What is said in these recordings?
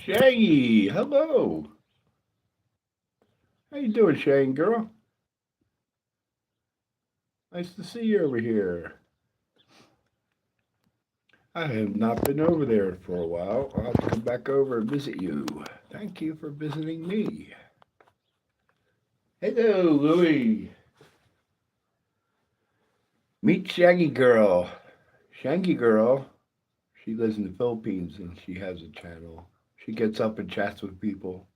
Shaggy, hello. How you doing, Shaggy girl? Nice to see you over here. I have not been over there for a while. I'll have to come back over and visit you. Thank you for visiting me. Hello, Louie. Meet Shaggy girl. Shaggy girl. She lives in the Philippines and she has a channel. She gets up and chats with people.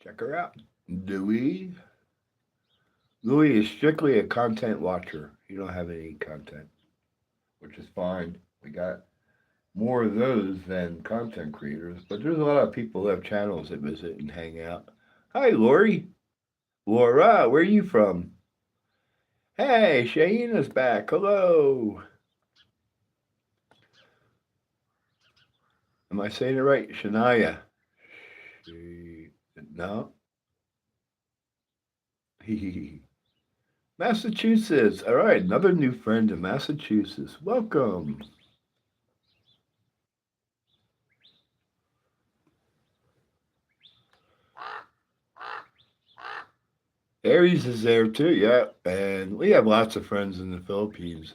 Check her out. Louie. Louis is strictly a content watcher. You don't have any content, which is fine. We got more of those than content creators, but there's a lot of people who have channels that visit and hang out. Hi, Lori. Laura, where are you from? Hey, Shaina's back. Hello. Am I saying it right? Shania. She... No? Massachusetts. All right, another new friend in Massachusetts. Welcome. Aries is there too, yeah. And we have lots of friends in the Philippines.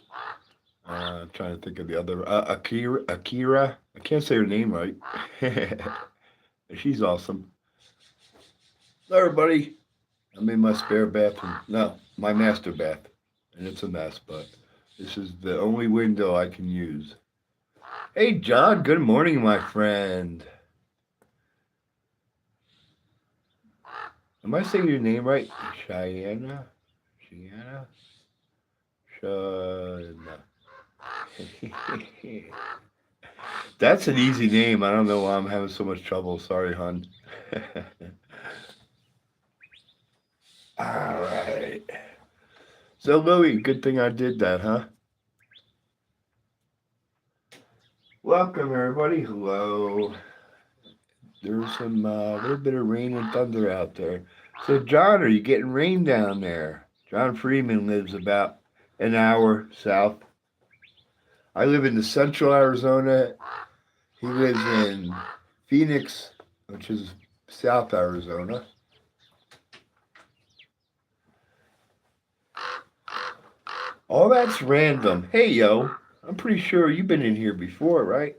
I'm trying to think of the other. Akira. I can't say her name right. She's awesome. Hello, everybody. I'm in my spare bathroom. No, my master bath. And it's a mess, but this is the only window I can use. Hey, John. Good morning, my friend. Am I saying your name right? Cheyenne? Cheyenne? Shana. That's an easy name. I don't know why I'm having so much trouble. Sorry, hon. All right. So, Louie, good thing I did that, huh? Welcome, everybody. Hello. There's some little bit of rain and thunder out there. So, John, are you getting rain down there? John Freeman lives about an hour south. I live in the central Arizona. He lives in Phoenix, which is South Arizona. All that's random. Hey, yo, I'm pretty sure you've been in here before, right?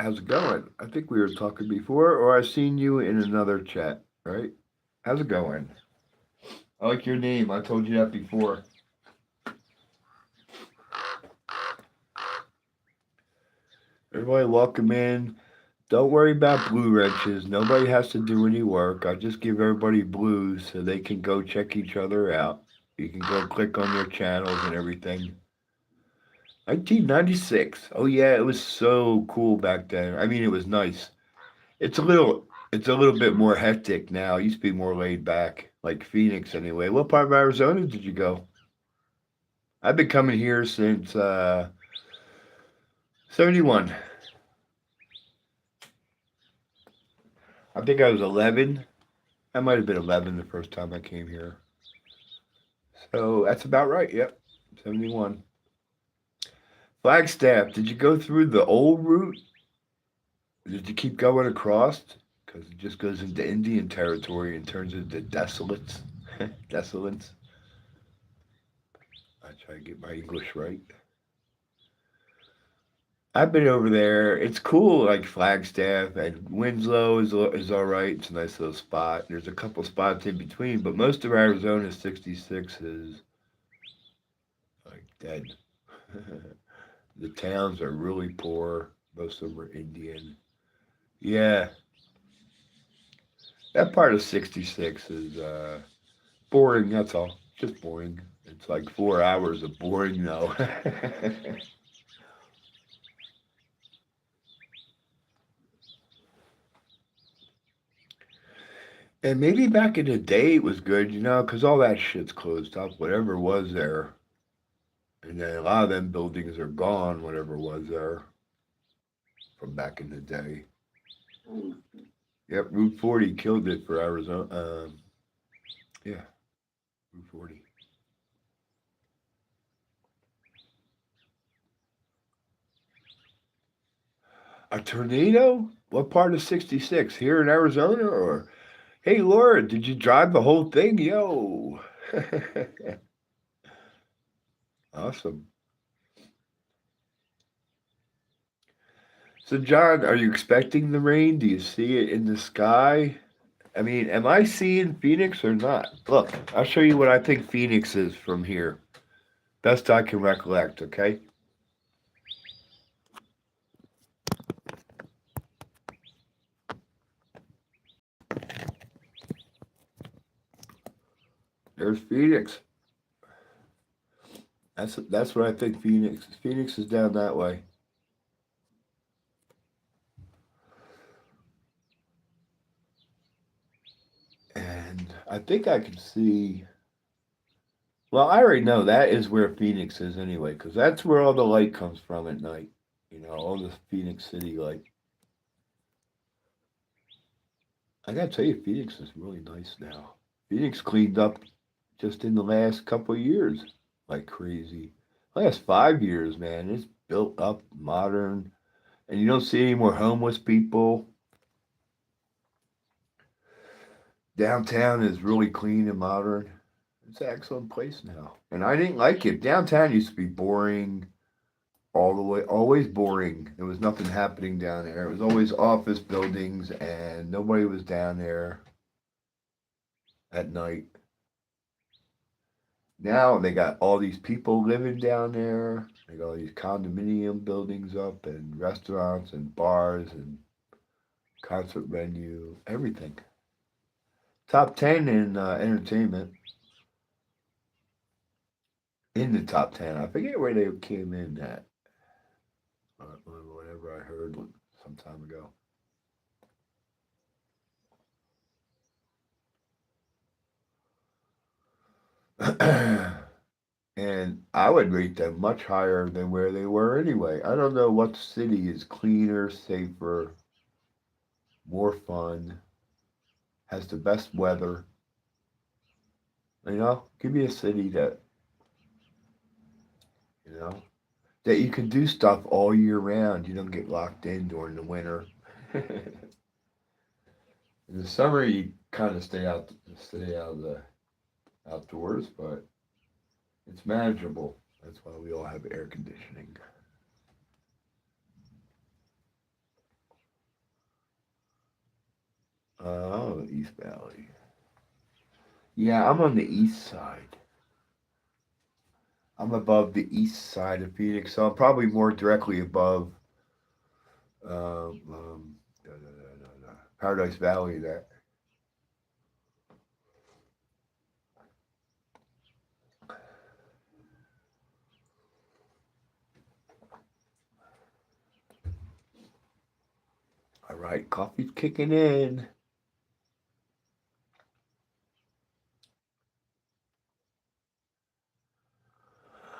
How's it going? I think we were talking before, or I've seen you in another chat, right? How's it going? I like your name. I told you that before. Everybody, welcome in. Don't worry about blue wrenches. Nobody has to do any work. I just give everybody blues so they can go check each other out. You can go click on their channels and everything. 1996. Oh yeah, it was so cool back then. I mean, it was nice. It's a little, it's a little bit more hectic now. It used to be more laid back, like Phoenix anyway. What part of Arizona did you go? I've been coming here since 71. I think I was 11. I might have been 11 the first time I came here. So that's about right. Yep, 71. Flagstaff, did you go through the old route? Did you keep going across? Because it just goes into Indian territory and turns into desolates. Desolates. I try to get my English right. I've been over there. It's cool, like Flagstaff and Winslow is all right. It's a nice little spot. There's a couple spots in between, but most of Arizona 66 is like dead. The towns are really poor. Most of them are Indian. Yeah, that part of 66 is boring. That's all. Just boring. It's like 4 hours of boring though. And maybe back in the day it was good, because all that shit's closed up, whatever was there. And then a lot of them buildings are gone, whatever was there from back in the day. Yep, Route 40 killed it for Arizona. Yeah, Route 40. A tornado? What part of 66? Here in Arizona? Or, hey, Laura, did you drive the whole thing? Yo. Awesome. So, John, are you expecting the rain? Do you see it in the sky? I mean, am I seeing Phoenix or not? Look, I'll show you what I think Phoenix is from here. Best I can recollect, okay? There's Phoenix. That's what I think Phoenix. Phoenix is down that way. And I think I can see. Well, I already know that is where Phoenix is anyway, because that's where all the light comes from at night. You know, all the Phoenix City light. I gotta tell you, Phoenix is really nice now. Phoenix cleaned up just in the last couple of years like crazy. Last 5 years, man, it's built up, modern, and you don't see any more homeless people. Downtown is really clean and modern. It's an excellent place now. And I didn't like it. Downtown used to be boring all the way, always boring. There was nothing happening down there. It was always office buildings and nobody was down there at night. Now they got all these people living down there. They got all these condominium buildings up and restaurants and bars and concert venue, everything. Top 10 in entertainment. In the top 10. I forget where they came in at. Whatever I heard some time ago. And I would rate them much higher than where they were anyway. I don't know what city is cleaner, safer, more fun, has the best weather. You know, give me a city that, you know, that you can do stuff all year round. You don't get locked in during the winter. In the summer, you kind of stay out of the outdoors, but it's manageable. That's why we all have air conditioning. Oh, East Valley. Yeah, I'm on the east side. I'm above the east side of Phoenix, so I'm probably more directly above Paradise Valley. That all right? Coffee's kicking in.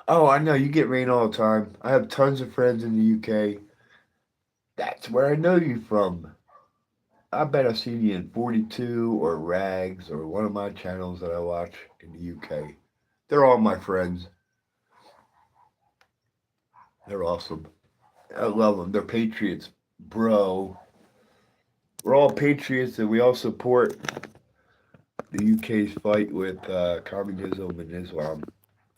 Oh, I know you get rain all the time. I have tons of friends in the UK. That's where I know you from. I bet I've seen you in 42 or Rags or one of my channels that I watch in the UK. They're all my friends. They're awesome. I love them. They're patriots, bro. We're all patriots and we all support the UK's fight with communism and Islam.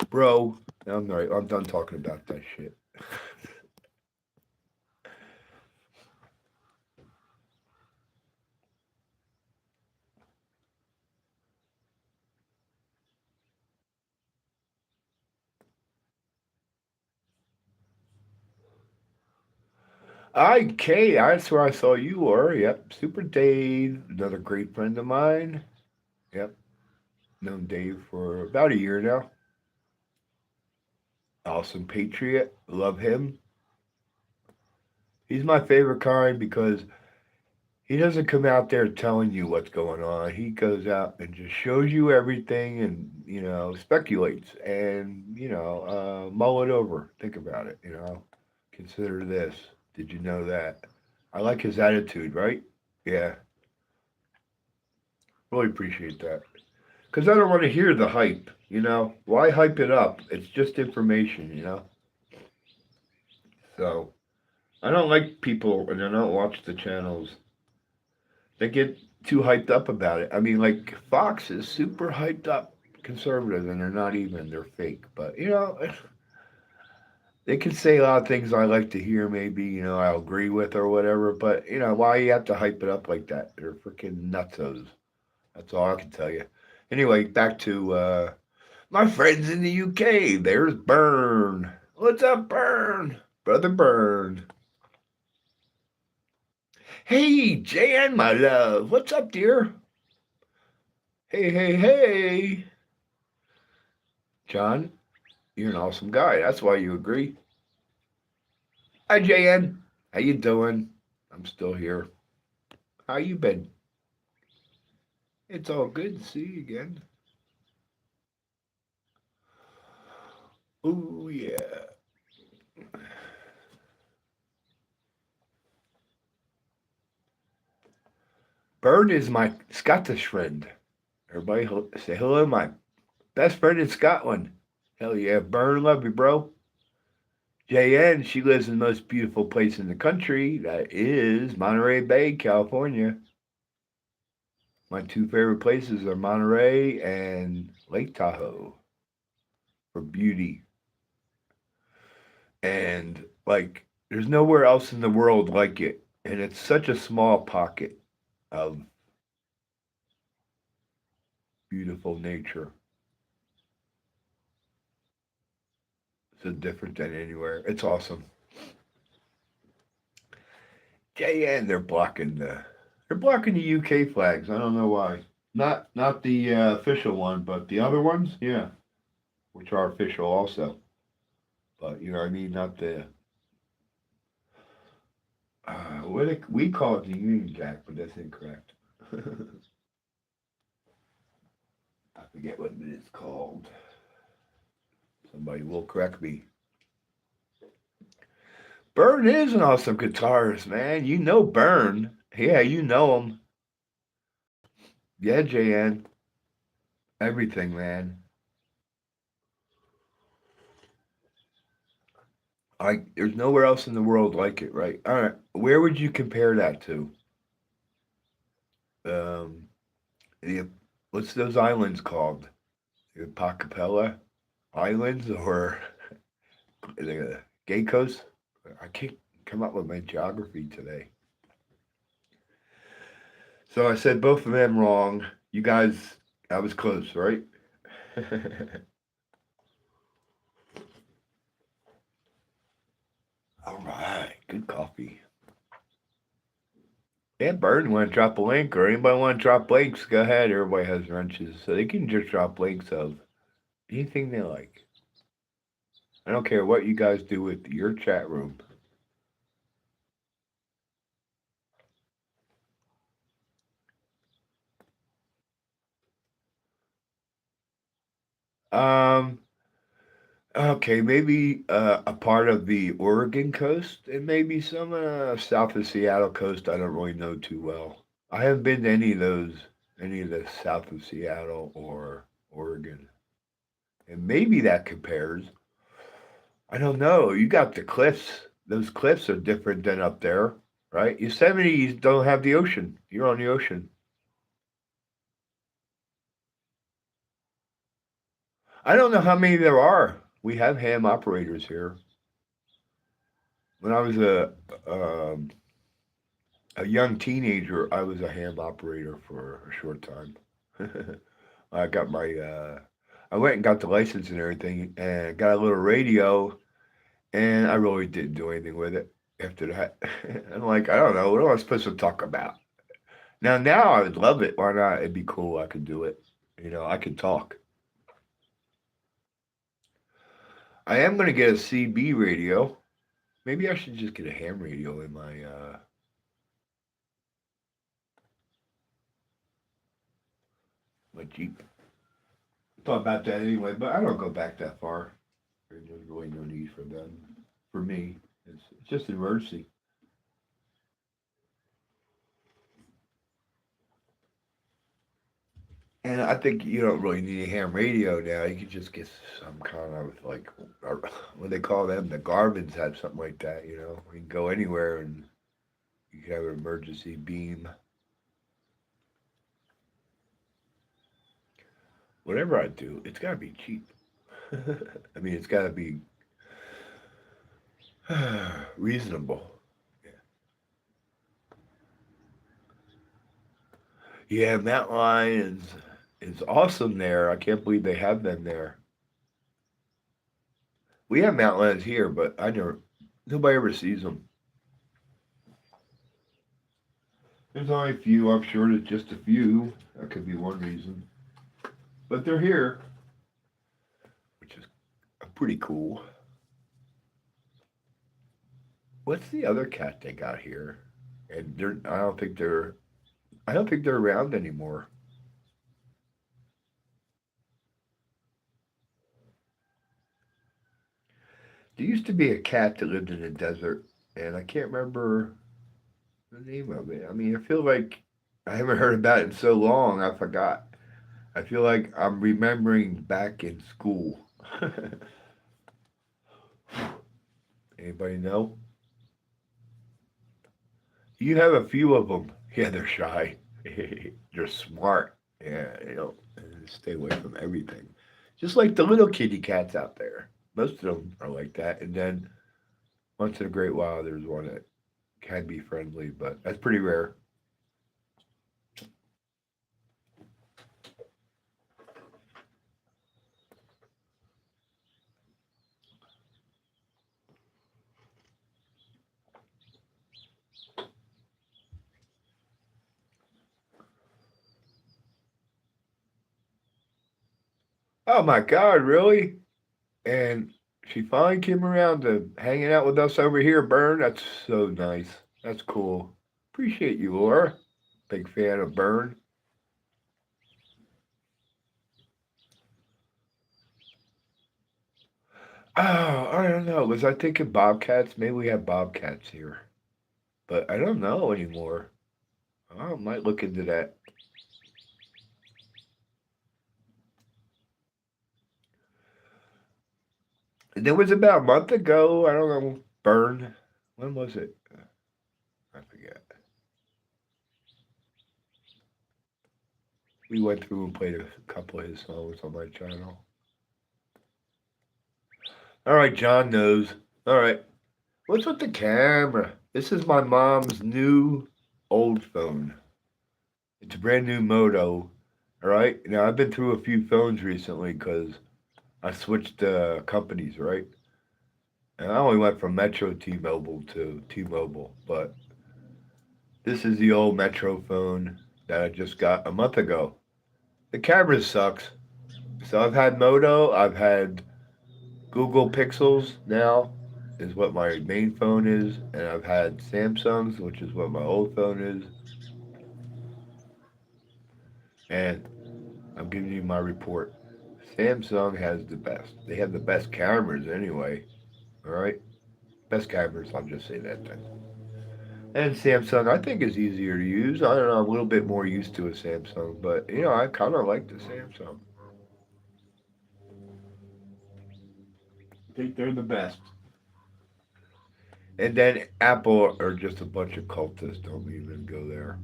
Bro, I'm right. I'm done talking about that shit. Okay, that's where I saw you were. Yep. Super Dave, another great friend of mine. Yep. Known Dave for about a year now. Awesome Patriot. Love him. He's my favorite kind because he doesn't come out there telling you what's going on. He goes out and just shows you everything and, speculates and, mull it over. Think about it, Consider this. Did you know that? I like his attitude, right? Yeah, really appreciate that. Because I don't want to hear the hype. Why hype it up? It's just information. So I don't like people, and I don't watch the channels. They get too hyped up about it. I mean, like Fox is super hyped up conservative, and they're not even. They're fake. But they can say a lot of things I like to hear. Maybe I agree with or whatever. But why you have to hype it up like that? They're freaking nutsos. That's all I can tell you. Anyway, back to my friends in the UK. There's Burn. What's up, Burn? Brother Burn. Hey, JN, my love. What's up, dear? Hey, hey, hey. John, you're an awesome guy. That's why you agree. Hi, JN. How you doing? I'm still here. How you been? It's all good to see you again. Oh, yeah. Bird is my Scottish friend. Everybody say hello, my best friend in Scotland. Hell yeah, Bird, love you, bro. JN, she lives in the most beautiful place in the country. That is Monterey Bay, California. My two favorite places are Monterey and Lake Tahoe for beauty. And like, there's nowhere else in the world like it. And it's such a small pocket of beautiful nature. So different than anywhere. It's awesome. JN, they're blocking the UK flags. I don't know why. Not the official one, but the other ones, yeah, which are official also. But you know what I mean, not the we call it the Union Jack, but that's incorrect. I forget what it is called. Somebody will correct me. Burn is an awesome guitarist, man. You know Burn. Yeah, you know him. Yeah, JN. Everything, man. There's nowhere else in the world like it, right? All right. Where would you compare that to? Um, the what's those islands called? The Pacapella Islands or the Gay Coast? I can't come up with my geography today. So I said both of them wrong. You guys, I was close, right? All right, good coffee. Yeah, Bird, want to drop a link, or anybody want to drop links? Go ahead. Everybody has wrenches, so they can just drop links of anything they like. I don't care what you guys do with your chat room. Um, okay, maybe a part of the Oregon coast, and maybe some south of Seattle coast. I don't really know too well. I haven't been to any of the south of Seattle or Oregon, and maybe that compares. I don't know. You got the cliffs. Those cliffs are different than up there, right? Yosemite don't have the ocean. You're on the ocean. I don't know how many there are. We have ham operators here. When I was a young teenager, I was a ham operator for a short time. I got my I went and got the license and everything, and got a little radio, and I really didn't do anything with it after that. I'm like, I don't know, what am I supposed to talk about? Now I would love it. Why not? It'd be cool. I could do it. I could talk. I am gonna get a CB radio. Maybe I should just get a ham radio in my Jeep. Thought about that anyway, but I don't go back that far. There's really no need for them. For me, it's just an emergency. And I think you don't really need a ham radio now. You could just get some kind of like, what they call them, the Garvins have something like that. You can go anywhere and you can have an emergency beam. Whatever I do, it's got to be cheap. I mean, it's got to be reasonable. Yeah. Yeah, Mountain Lion is awesome there. I can't believe they have them there. We have mountain lions here, but nobody ever sees them. There's only a few. I'm sure there's just a few. That could be one reason. But they're here, which is pretty cool. What's the other cat they got here? And I don't think they're around anymore. There used to be a cat that lived in the desert, and I can't remember the name of it. I mean, I feel like I haven't heard about it in so long, I forgot. I feel like I'm remembering back in school. Anybody know? You have a few of them. Yeah, they're shy. They're smart. Yeah, stay away from everything. Just like the little kitty cats out there. Most of them are like that. And then once in a great while, there's one that can be friendly, but that's pretty rare. Oh my God, really? And she finally came around to hanging out with us over here, Bern. That's so nice. That's cool. Appreciate you, Laura. Big fan of Bern. Oh, I don't know. Was I thinking bobcats? Maybe we have bobcats here, but I don't know anymore. I might look into that. And it was about a month ago. I don't know. Bern. When was it? I forget. We went through and played a couple of his songs on my channel. All right, John knows. All right. What's with the camera? This is my mom's new old phone. It's a brand new Moto. All right. Now I've been through a few phones recently because I switched companies, right? And I only went from Metro T-Mobile to T-Mobile, but this is the old Metro phone that I just got a month ago. The camera sucks. So I've had Moto, I've had Google Pixels now is what my main phone is, and I've had Samsungs, which is what my old phone is. And I'm giving you my report. Samsung has the best. They have the best cameras anyway. All right, best cameras. I'll just say that then. And Samsung, I think, is easier to use. I don't know. I'm a little bit more used to a Samsung, but I kind of like the Samsung. I think they're the best. And then Apple are just a bunch of cultists. Don't even go there.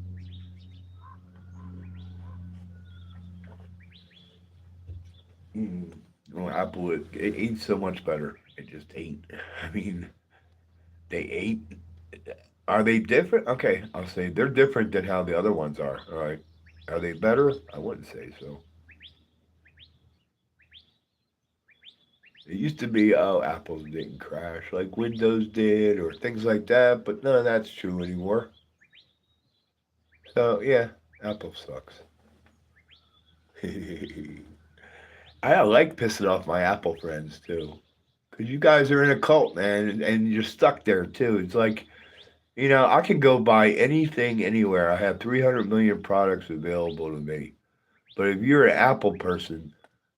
Mm. Well, Apple, it ain't so much better. It just ain't. I mean, they ain't. Are they different? Okay, I'll say they're different than how the other ones are. All right. Are they better? I wouldn't say so. It used to be, oh, Apple's didn't crash like Windows did or things like that, but none of that's true anymore. So, yeah, Apple sucks. I like pissing off my Apple friends too. Because you guys are in a cult, man, and you're stuck there too. It's like, I can go buy anything anywhere. I have 300 million products available to me. But if you're an Apple person,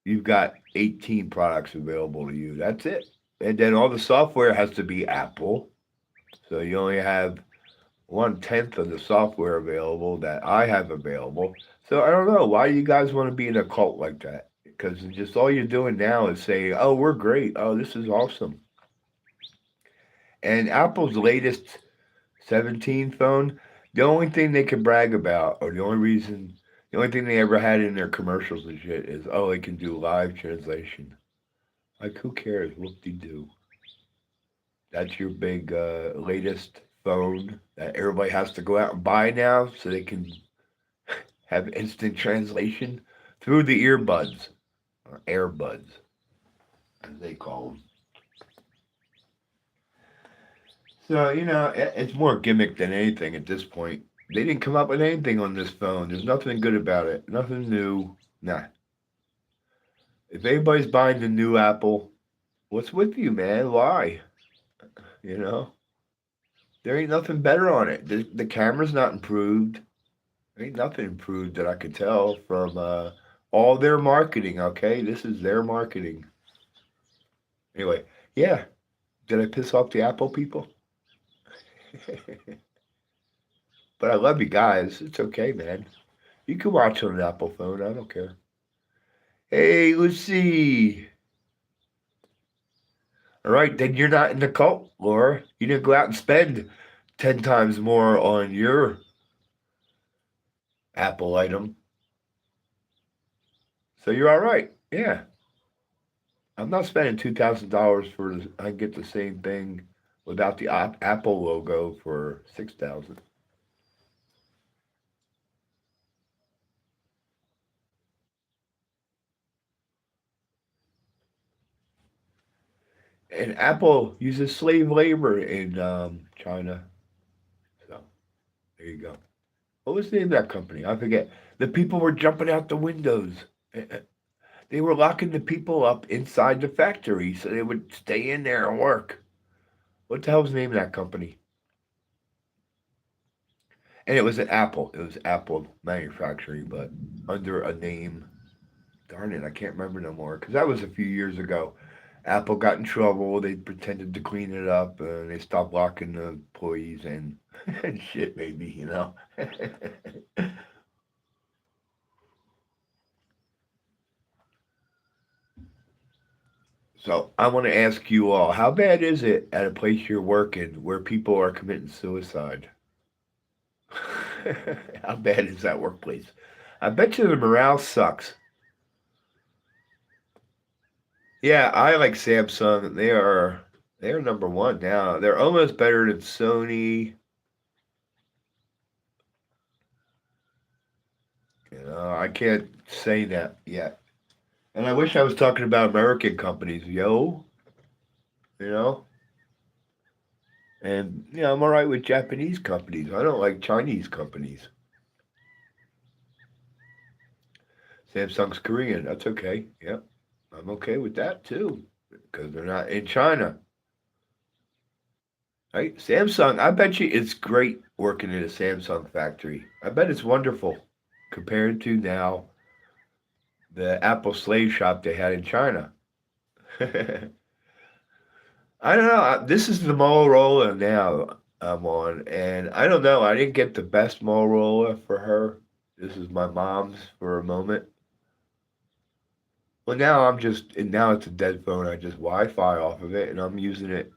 you've got 18 products available to you. That's it. And then all the software has to be Apple. So you only have 1/10 of the software available that I have available. So I don't know. Why do you guys want to be in a cult like that? Because just all you're doing now is saying, oh, we're great. Oh, this is awesome. And Apple's latest 17 phone, the only thing they can brag about, or the only thing they ever had in their commercials and shit is, oh, it can do live translation. Like, who cares? Whoop de doo. That's your big latest phone that everybody has to go out and buy now so they can have instant translation through the earbuds or airbuds, as they call them. So, it's more gimmick than anything at this point. They didn't come up with anything on this phone. There's nothing good about it. Nothing new. Nah. If anybody's buying the new Apple, what's with you, man? Why? You know? There ain't nothing better on it. The camera's not improved. There ain't nothing improved that I could tell from all their marketing, okay? This is their marketing. Anyway, yeah. Did I piss off the Apple people? But I love you guys. It's okay, man. You can watch on an Apple phone. I don't care. Hey, Lucy. All right, then you're not in the cult, Laura. You didn't go out and spend 10 times more on your Apple item. So you're all right. Yeah. I'm not spending $2,000 for I get the same thing without the Apple logo for 6,000. And Apple uses slave labor in China. So there you go. What was the name of that company? I forget. The people were jumping out the windows. They were locking the people up inside the factory so they would stay in there and work. What the hell was the name of that company? And it was an Apple. It was Apple manufacturing, but under a name. Darn it, I can't remember no more because that was a few years ago. Apple got in trouble. They pretended to clean it up, and they stopped locking the employees in and shit. Maybe. So I want to ask you all: how bad is it at a place you're working where people are committing suicide? How bad is that workplace? I bet you the morale sucks. Yeah, I like Samsung. They are number one now. They're almost better than Sony. I can't say that yet. And I wish I was talking about American companies, yo. You know, and I'm all right with Japanese companies. I don't like Chinese companies. Samsung's Korean. That's okay. Yep, I'm okay with that too because they're not in China. Right? Samsung. I bet you it's great working in a Samsung factory. I bet it's wonderful compared to now the Apple slave shop they had in China. I don't know. This is the Motorola now I'm on, and I don't know. I didn't get the best Motorola for her. This is my mom's for a moment. Well, now it's a dead phone. I just Wi-Fi off of it, and I'm using it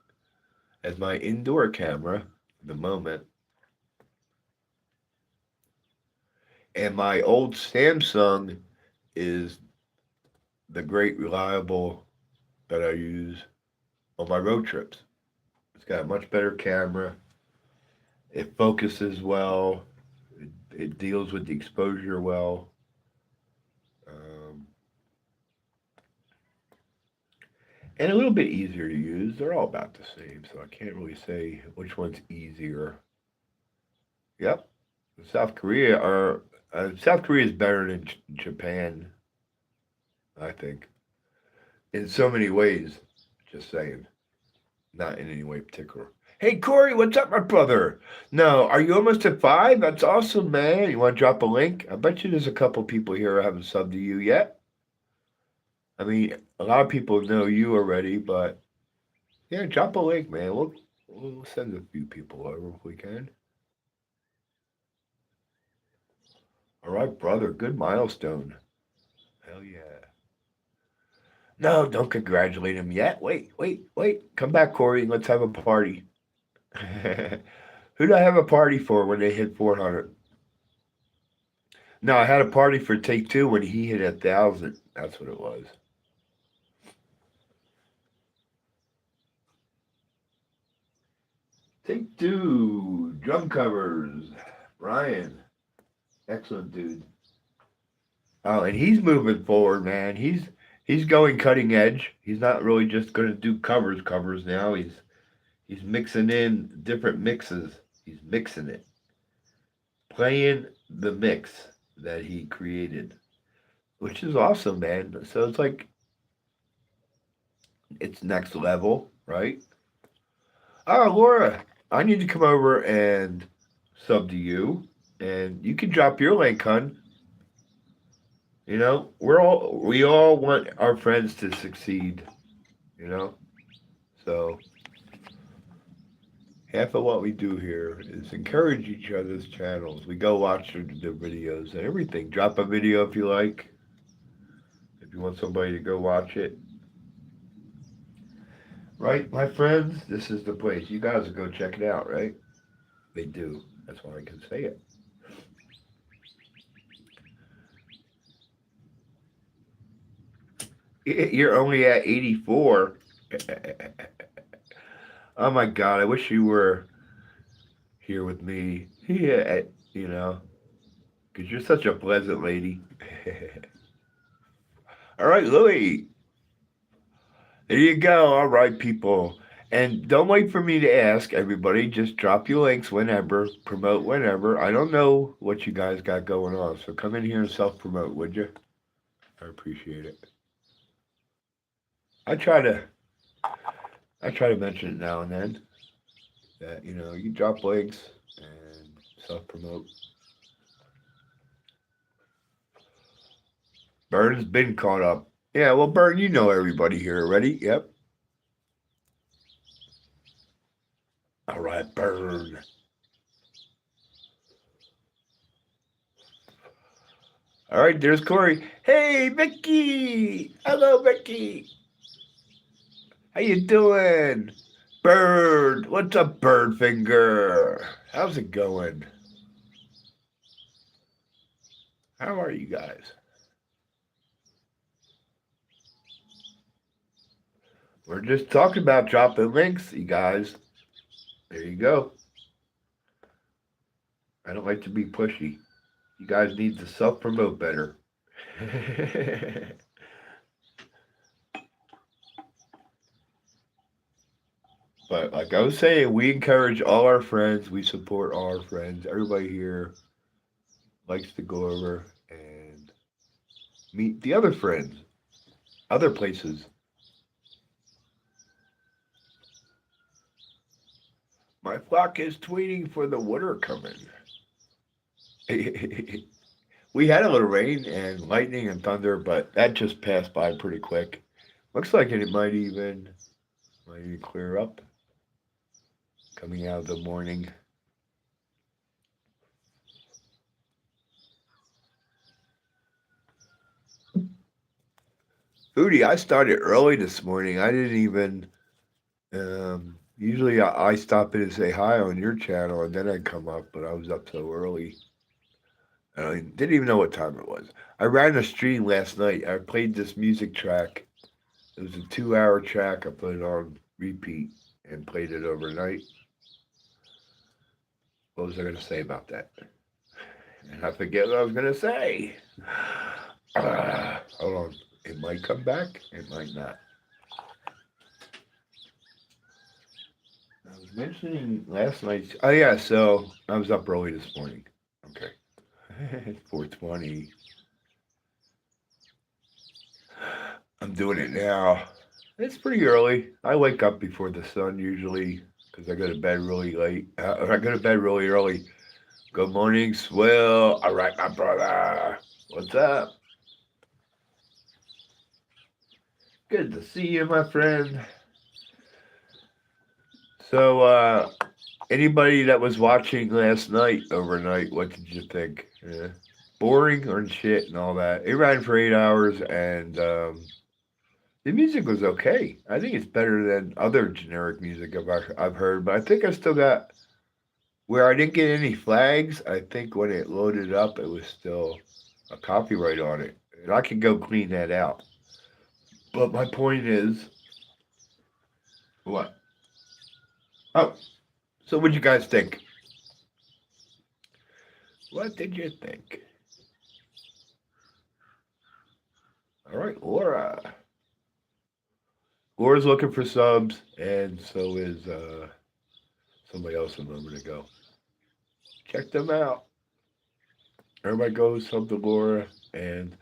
as my indoor camera at the moment. And my old Samsung is the great reliable that I use on my road trips. It's got a much better camera. It focuses well. It deals with the exposure well. Um, and a little bit easier to use. They're all about the same, so I can't really say which one's easier. Yep, South Korea is better than Japan, I think, in so many ways. Just saying, not in any way particular. Hey Corey, what's up, my brother? No, are you almost at 5? That's awesome, man. You want to drop a link? I bet you there's a couple people here who haven't subbed to you yet. I mean, a lot of people know you already, but yeah, drop a link, man. We'll send a few people over if we can. All right, brother. Good milestone. Hell yeah. No, don't congratulate him yet. Wait. Come back, Corey. Let's have a party. Who do I have a party for when they hit 400? No, I had a party for Take Two when he hit 1,000. That's what it was. Take Two drum covers. Brian, excellent dude. Oh, and he's moving forward, man. He's going cutting edge. He's not really just going to do covers now. He's mixing in different mixes. He's mixing it, playing the mix that he created, which is awesome, man. So it's like it's next level, right? Oh, Laura, I need to come over and sub to you, and you can drop your link, hun. We all want our friends to succeed. You know, so half of what we do here is encourage each other's channels. We go watch their videos and everything. Drop a video if you like. If you want somebody to go watch it. Right, my friends? This is the place. You guys will go check it out, right? They do. That's why I can say it. You're only at 84. Oh my God, I wish you were here with me. Yeah, because you're such a pleasant lady. All right, Louie. There you go. All right, people. And don't wait for me to ask everybody. Just drop your links whenever, promote whenever. I don't know what you guys got going on, so come in here and self promote, would you? I appreciate it. I try to I try to mention it now and then that you drop links and self promote. Burn's been caught up. Yeah, well, Burn, you know everybody here already. Yep. All right, Burn. All right, there's Corey. Hey, Vicky. Hello, Vicky. How you doing? Bird. What's up, Bird Finger? How's it going? How are you guys? We're just talking about dropping links, you guys. There you go. I don't like to be pushy. You guys need to self promote better. But like I was saying, we encourage all our friends. We support all our friends. Everybody here likes to go over and meet the other friends, other places. My flock is tweeting for the winter coming. We had a little rain and lightning and thunder, but that just passed by pretty quick. Looks like it might even clear up coming out of the morning. Foodie, I started early this morning. I didn't even. Usually I stop in and say hi on your channel and then I come up, but I was up so early. I didn't even know what time it was. I ran a stream last night. I played this music track. It was a 2-hour track. I put it on repeat and played it overnight. What was I going to say about that? And I forget what I was going to say. Hold on. It might come back. It might not. I was mentioning last night. Oh, yeah. So I was up early this morning. Okay. 4:20. I'm doing it now. It's pretty early. I wake up before the sun usually because I go to bed really late. I go to bed really early. Good morning, Swill. All right, my brother. What's up? Good to see you, my friend. So, anybody that was watching last night, overnight, what did you think? boring or shit and all that. It ran for 8 hours, and the music was okay. I think it's better than other generic music I've heard, but I think I still got where I didn't get any flags. I think when it loaded up, it was still a copyright on it, and I could go clean that out. But my point is, what? Oh, so what did you guys think? What did you think? All right, Laura. Laura's looking for subs, and so is somebody else a moment ago. Check them out. Everybody go sub to Laura, and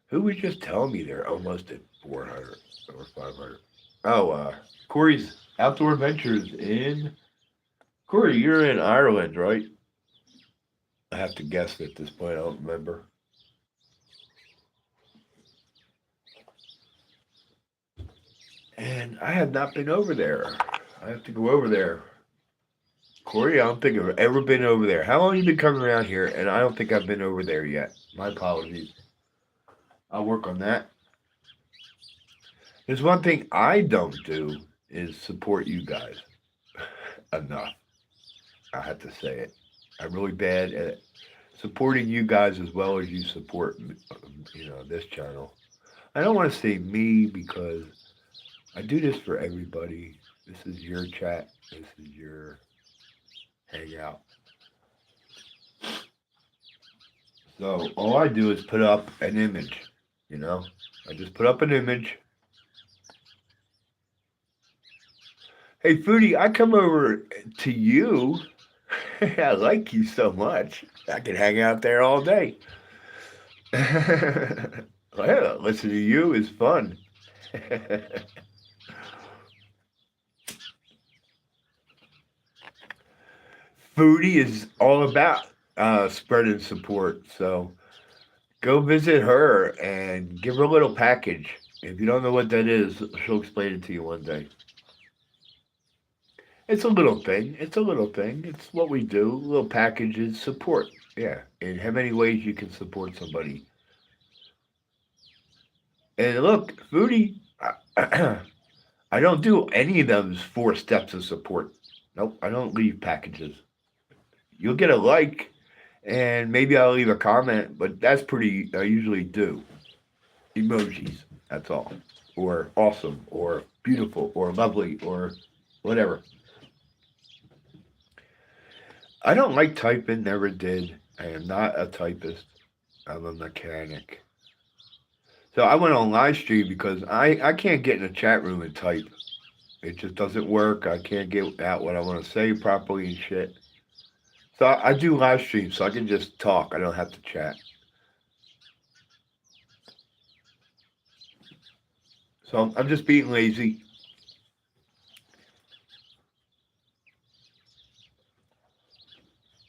who was just telling me they're almost at 400 or 500. Oh, Corey's Outdoor Adventures in. Corey, you're in Ireland, right? I have to guess at this point. I don't remember. And I have not been over there. I have to go over there. Corey, I don't think I've ever been over there. How long have you been coming around here? And I don't think I've been over there yet. My apologies. I'll work on that. There's one thing I don't do is support you guys enough. I have to say it. I'm really bad at supporting you guys as well as you support, this channel. I don't want to say me because I do this for everybody. This is your chat. This is your hangout. So all I do is put up an image. I just put up an image. Hey, Foodie, I come over to you. I like you so much. I can hang out there all day. Well, listen to you is fun. Foodie is all about spreading support. So go visit her and give her a little package. If you don't know what that is, she'll explain it to you one day. It's a little thing. It's a little thing. It's what we do. Little packages, support. Yeah. And how many ways you can support somebody. And look, Foodie, I don't do any of those 4 steps of support. Nope, I don't leave packages. You'll get a like, and maybe I'll leave a comment, but that's pretty, I usually do. Emojis, that's all. Or awesome, or beautiful, or lovely, or whatever. I don't like typing, never did. I am not a typist. I'm a mechanic. So I went on live stream because I can't get in a chat room and type. It just doesn't work. I can't get out what I want to say properly and shit. So I do live streams so I can just talk. I don't have to chat. So I'm just being lazy.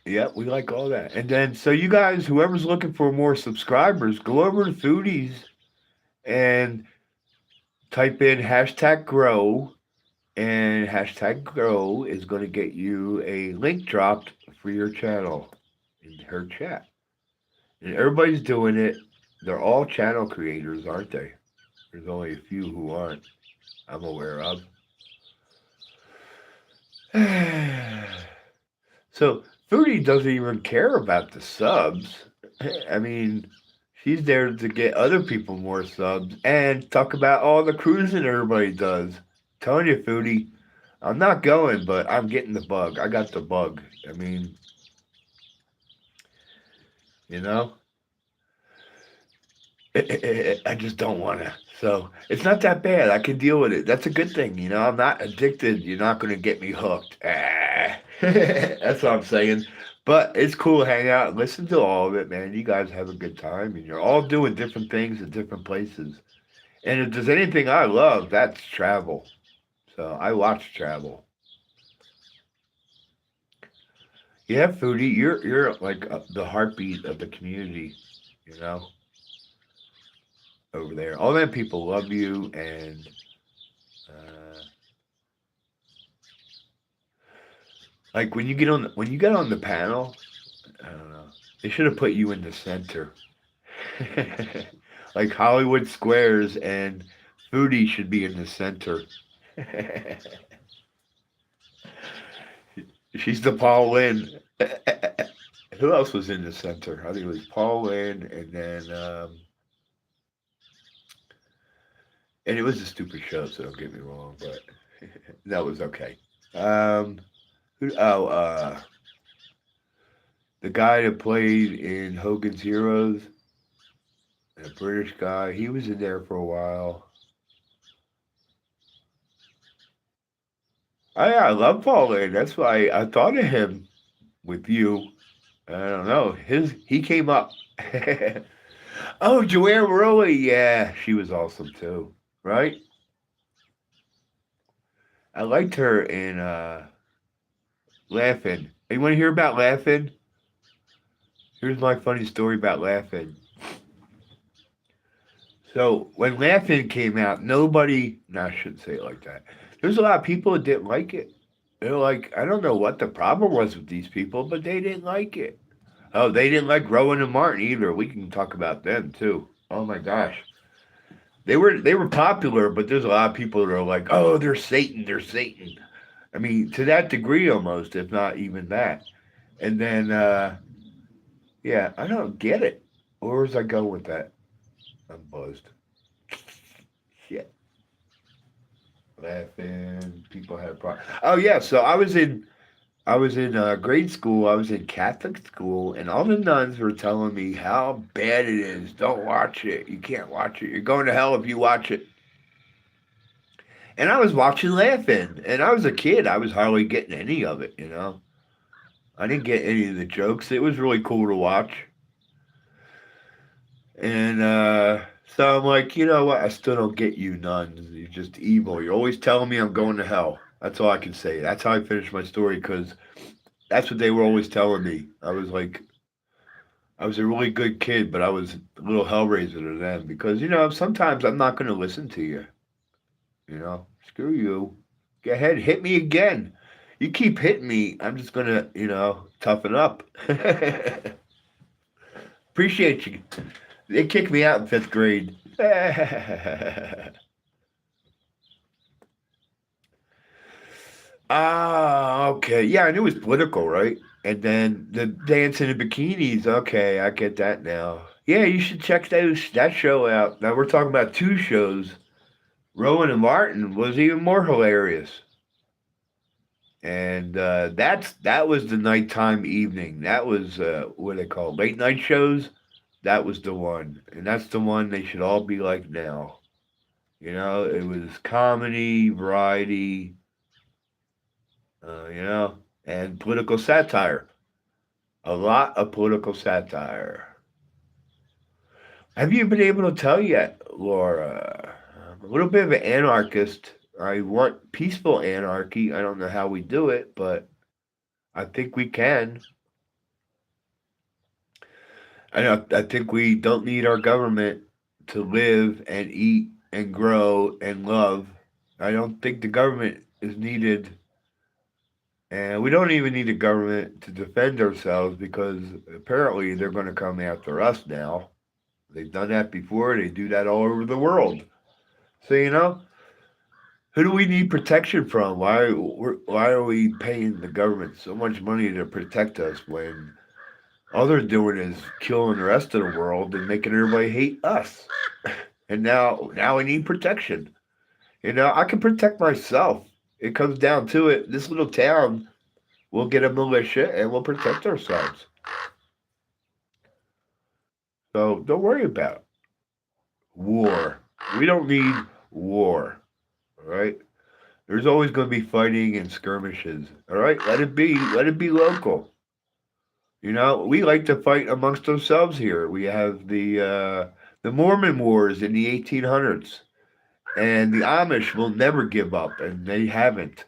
Yeah, we like all that. And then, so you guys, whoever's looking for more subscribers, go over to Foodies and type in hashtag grow. And hashtag grow is going to get you a link dropped for your channel in her chat. And everybody's doing it. They're all channel creators, aren't they? There's only a few who aren't, I'm aware of. So Foodie doesn't even care about the subs. I mean, she's there to get other people more subs and talk about all the cruising everybody does. Telling you, Foodie, I'm not going, but I'm getting the bug. I got the bug. I mean, you know, I just don't want to. So it's not that bad. I can deal with it. That's a good thing. I'm not addicted. You're not going to get me hooked. That's what I'm saying. But it's cool to hang out and listen to all of it, man. You guys have a good time, and you're all doing different things in different places. And if there's anything I love, that's travel. So I watch travel. Yeah, Foodie, you're like the heartbeat of the community, you know, over there. All them people love you, and uh, like when you get on the panel, I don't know. They should have put you in the center. Like Hollywood Squares and Foodie should be in the center. She's the Paul Lynn. Who else was in the center? I think it was Paul Lynn, and it was a stupid show, so don't get me wrong, but that was okay. Um, the guy that played in Hogan's Heroes, a British guy, he was in there for a while. I love Paul Lynn. That's why I thought of him with you. I don't know. He came up. Oh, Joanne Rowley. Yeah, she was awesome too. Right? I liked her in Laughing. You want to hear about Laughing? Here's my funny story about Laughing. So when Laughing came out, nobody. No, I shouldn't say it like that. There's a lot of people that didn't like it. They're like, I don't know what the problem was with these people, but they didn't like it. Oh, they didn't like Rowan and Martin either. We can talk about them too. Oh my gosh. They were popular, but there's a lot of people that are like, oh, they're Satan, they're Satan. I mean, to that degree almost, if not even that. And then yeah, I don't get it. Where was I going with that? I'm buzzed. Shit. Laughing. People had problems. Oh yeah, so I was in grade school. I was in Catholic school, and all the nuns were telling me how bad it is. Don't watch it. You can't watch it. You're going to hell if you watch it. And I was watching, laughing, and I was a kid. I was hardly getting any of it. I didn't get any of the jokes. It was really cool to watch, and so I'm like, you know what? I still don't get you nuns. You're just evil. You're always telling me I'm going to hell. That's all I can say. That's how I finished my story because that's what they were always telling me. I was a really good kid, but I was a little hellraiser to them because sometimes I'm not going to listen to you. Screw you. Go ahead, hit me again. You keep hitting me, I'm just going to toughen up. Appreciate you. They kicked me out in fifth grade. Ah, okay. Yeah, I knew it was political, right? And then the dance in the bikinis. Okay, I get that now. Yeah, you should check that show out. Now we're talking about two shows. Rowan and Martin was even more hilarious, and that was the nighttime evening. That was what they call late night shows. That was the one, and that's the one they should all be like now. It was comedy, variety, and political satire. A lot of political satire. Have you been able to tell yet, Laura? I'm a little bit of an anarchist. I want peaceful anarchy. I don't know how we do it, but I think we can. I think we don't need our government to live and eat and grow and love. I don't think the government is needed. And we don't even need the government to defend ourselves because apparently they're going to come after us now. They've done that before. They do that all over the world. So, who do we need protection from? Why are we paying the government so much money to protect us when all they're doing is killing the rest of the world and making everybody hate us? And now we need protection. I can protect myself. It comes down to it. This little town will get a militia and we'll protect ourselves. So don't worry about war. We don't need war. All right. There's always going to be fighting and skirmishes. All right. Let it be. Let it be local. We like to fight amongst ourselves here. We have the Mormon Wars in the 1800s, and the Amish will never give up, and they haven't.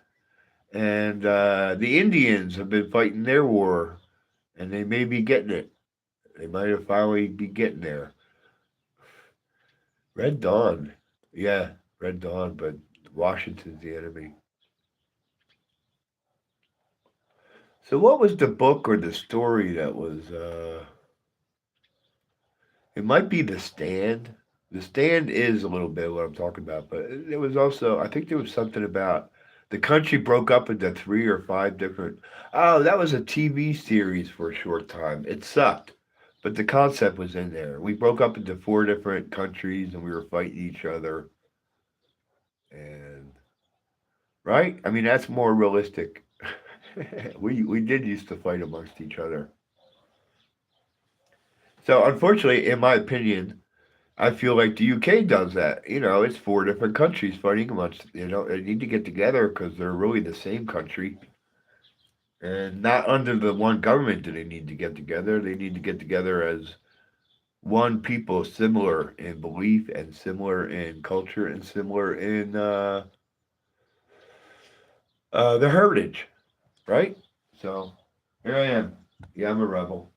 And the Indians have been fighting their war, and they may be getting it. They might have finally be getting there. Red Dawn, yeah, Red Dawn, but Washington's the enemy. So, what was the book or the story that was? It might be The Stand. The Stand is a little bit what I'm talking about, but there was also, I think there was something about the country broke up into 3 or 5 different. Oh, that was a TV series for a short time. It sucked, but the concept was in there. We broke up into 4 different countries and we were fighting each other. And right? I mean, that's more realistic. We did used to fight amongst each other. So unfortunately, in my opinion, I feel like the UK does that. It's 4 different countries fighting amongst. They need to get together because they're really the same country, and not under the one government do they need to get together. They need to get together as one people, similar in belief and similar in culture and similar in their heritage, right? So here I am. Yeah, I'm a rebel,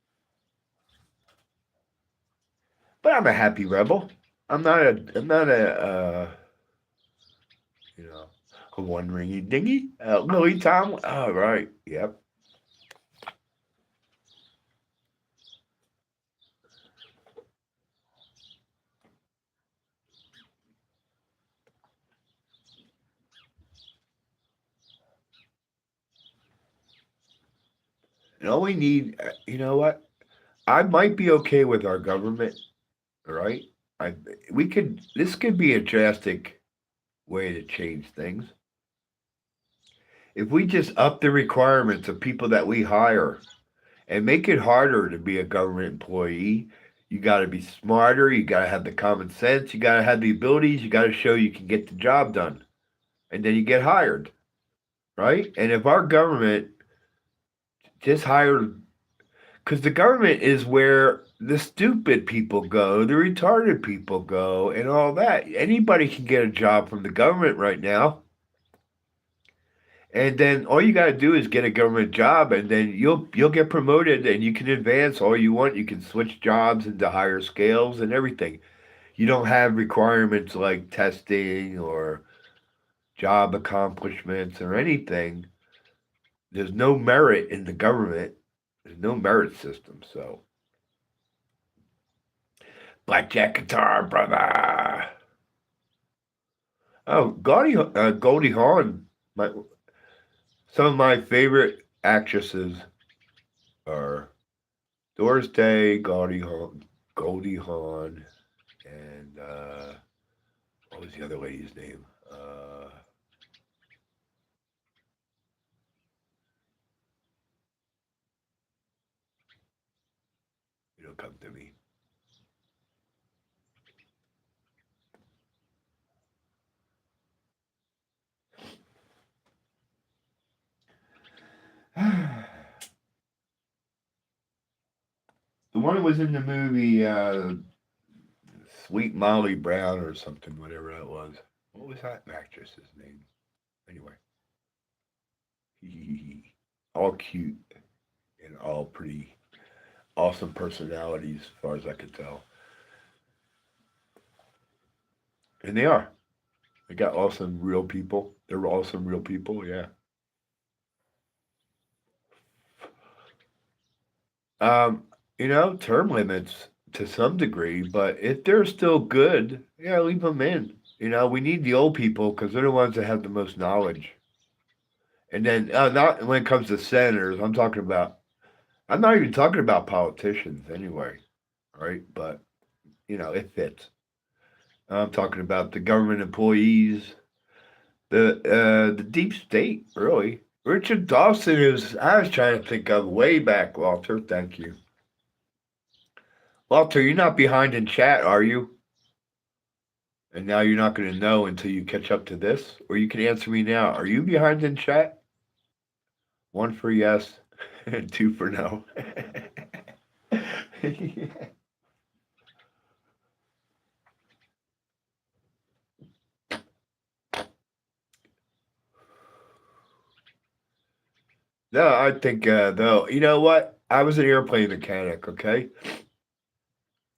but I'm a happy rebel. I'm not a. I'm not a. You know, a one ringy dingy. Louis Tom. All right. Yep. And all we need. You know what? I might be okay with our government. Right. I. We could. This could be a drastic way to change things. If we just up the requirements of people that we hire and make it harder to be a government employee. You got to be smarter. You got to have the common sense. You got to have the abilities. You got to show you can get the job done. And then you get hired, right? And if our government just hired, because the government is where the stupid people go, the retarded people go, and all that. Anybody can get a job from the government right now. And then all you got to do is get a government job, and then you'll get promoted, and you can advance all you want. You can switch jobs into higher scales and everything. You don't have requirements like testing or job accomplishments or anything. There's no merit in the government. There's no merit system. So, blackjack guitar, brother. Oh, Goldie Hawn. My, some of my favorite actresses are Doris Day, Goldie Hawn, and what was the other lady's name? It'll come to me. The one that was in the movie Sweet Molly Brown or something, whatever that was. What was that actress's name? Anyway, all cute and all pretty awesome personalities, as far as I could tell. And they are. They got awesome real people. They're awesome real people, yeah. Um, term limits to some degree, but if they're still good, yeah, leave them in. We need the old people because they're the ones that have the most knowledge. And then, not when it comes to senators, I'm not even talking about politicians anyway, right? But, it fits. I'm talking about the government employees, the deep state, really. Richard Dawson is, I was trying to think of way back, Walter. Thank you. Walter, you're not behind in chat, are you? And now you're not going to know until you catch up to this? Or you can answer me now. Are you behind in chat? 1 for yes, and 2 for no. No, I think, though, you know what? I was an airplane mechanic, okay?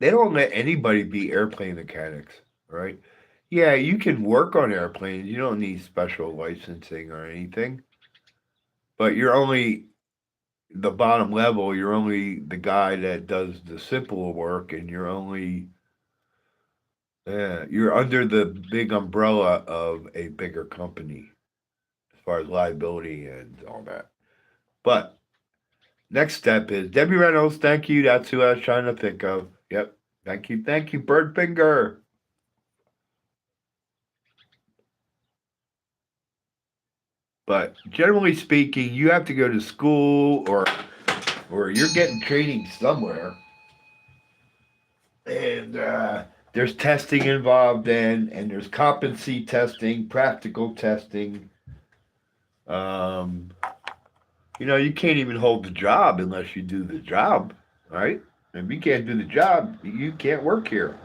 They don't let anybody be airplane mechanics, right? Yeah, you can work on airplanes. You don't need special licensing or anything. But you're only the bottom level, you're only the guy that does the simple work, and you're only you're under the big umbrella of a bigger company as far as liability and all that. But next step is Debbie Reynolds. Thank you. That's who I was trying to think of. Yep. Thank you, Bird Finger. But generally speaking, you have to go to school or you're getting training somewhere, and there's testing involved and there's competency testing, practical testing. Um, you can't even hold the job unless you do the job, right? If you can't do the job, you can't work here.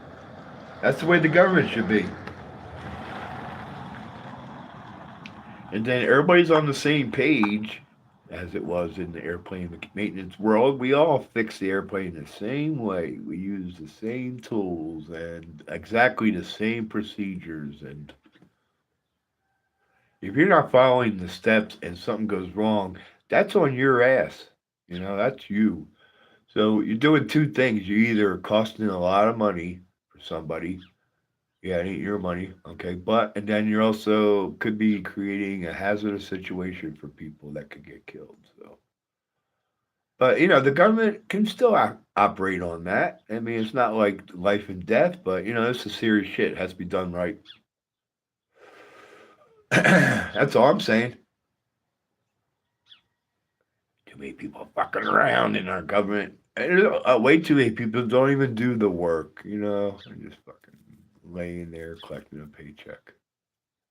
That's the way the government should be. And then everybody's on the same page as it was in the airplane maintenance world. We all fix the airplane the same way. We use the same tools and exactly the same procedures. And if you're not following the steps and something goes wrong, that's on your ass. That's you. So you're doing two things. You're either costing a lot of money for somebody. Yeah, it ain't your money, okay. But and then you're also could be creating a hazardous situation for people that could get killed. So, but the government can still operate on that. I mean, it's not like life and death, but it's a serious shit. It has to be done right. That's all I'm saying. Too many people fucking around in our government. And way too many people don't even do the work. They're just fucking laying there collecting a paycheck.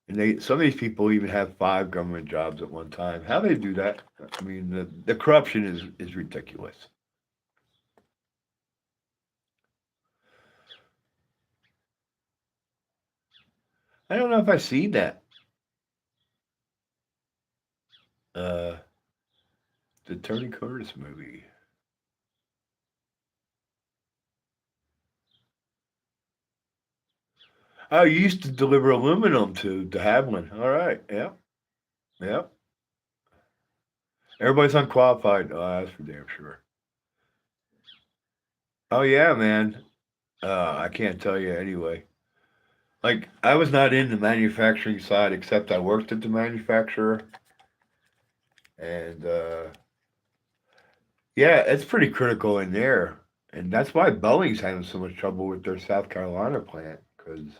And some of these people even have 5 government jobs at one time. How they do that? I mean, the corruption is ridiculous. I don't know if I seen that. Uh, the Tony Curtis movie. Oh, you used to deliver aluminum to De Havilland. All right. Yeah. Yeah. Everybody's unqualified. Oh, that's for damn sure. Oh yeah, man. I can't tell you anyway. Like I was not in the manufacturing side, except I worked at the manufacturer, and yeah, it's pretty critical in there, and that's why Boeing's having so much trouble with their South Carolina plant because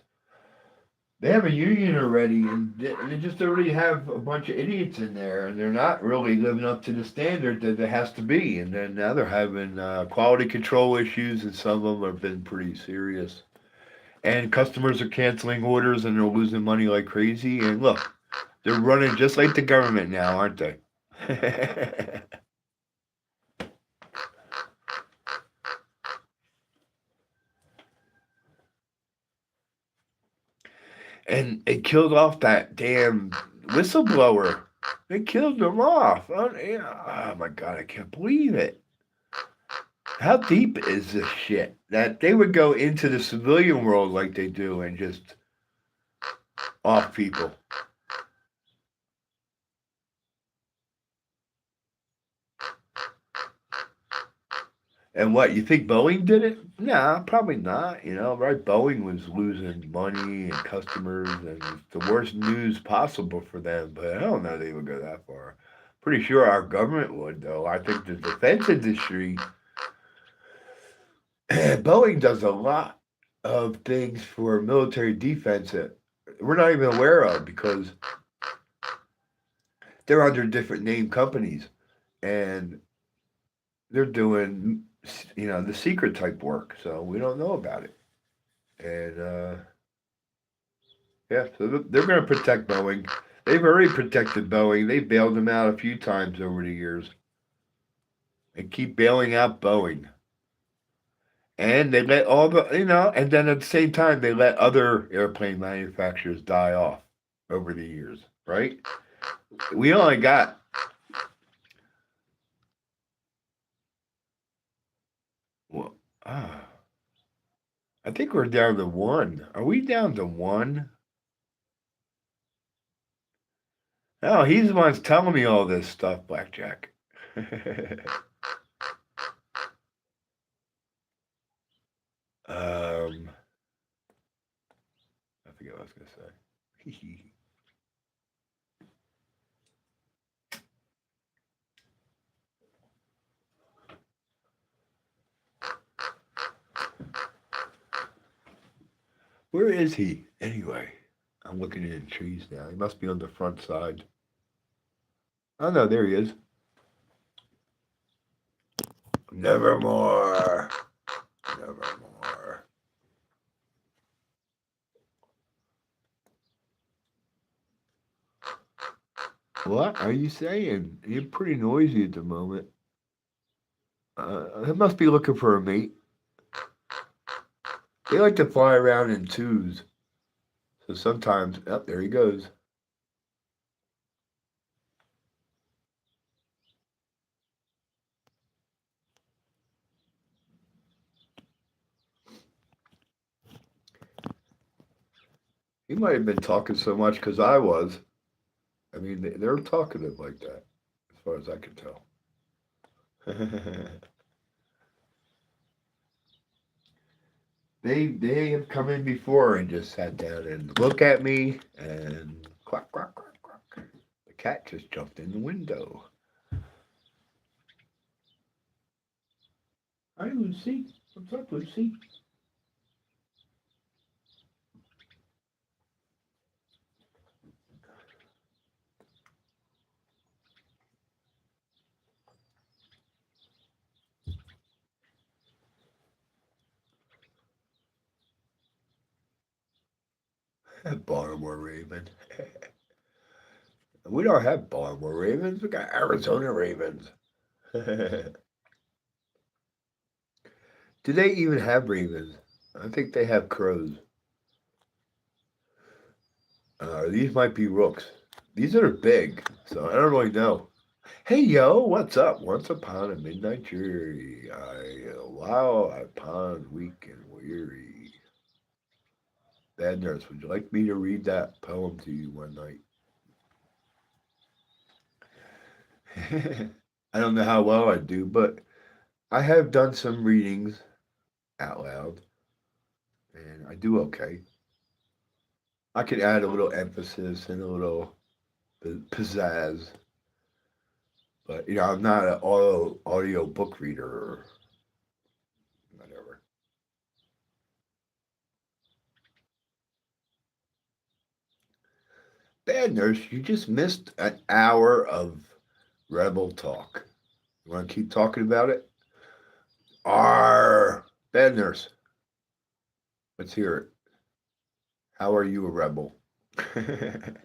they have a union already, and they just already have a bunch of idiots in there, and they're not really living up to the standard that it has to be. And then now they're having quality control issues, and some of them have been pretty serious. And customers are canceling orders, and they're losing money like crazy. And look, they're running just like the government now, aren't they? And it killed off that damn whistleblower. They killed him off. Oh my god, I can't believe it. How deep is this shit that they would go into the civilian world like they do and just off people? And what, you think Boeing did it? Nah, probably not. Right? Boeing was losing money and customers, and it's the worst news possible for them. But I don't know they would go that far. Pretty sure our government would, though. I think the defense industry, Boeing does a lot of things for military defense that we're not even aware of because they're under different name companies, and they're doing the secret type work, so we don't know about it. And yeah, so they're going to protect Boeing. They've already protected Boeing. They bailed them out a few times over the years, and keep bailing out Boeing. And they let all the and then at the same time they let other airplane manufacturers die off over the years, right? We only got well, I think we're down to one. Are we down to one? Oh, he's the one's telling me all this stuff, Blackjack. I forget what I was gonna say. Where is he anyway? I'm looking in the trees now. He must be on the front side. Oh no, there he is. Nevermore. Nevermore. What are you saying? You're pretty noisy at the moment. He must be looking for a mate. They like to fly around in twos. So sometimes, oh, there he goes. He might have been talking so much because I was. I mean, they're talkative like that, as far as I can tell. they have come in before and just sat down and look at me and quack quack quack quack. The cat just jumped in the window. Hi, Lucy. What's up, Lucy? Baltimore Ravens. We don't have Baltimore Ravens. We got Arizona Ravens. Do they even have ravens? I think they have crows. These might be rooks. These are big, so I don't really know. Hey yo, what's up? Once upon a midnight jury, wow, upon weak and weary. Bad Nurse, would you like me to read that poem to you one night? I don't know how well I do, but I have done some readings out loud, and I do okay. I could add a little emphasis and a little pizzazz, but I'm not an audio book reader or whatever. Bad Nurse, you just missed an hour of Rebel talk. You want to keep talking about it? Bad Nurse, let's hear it. How are you a rebel? Because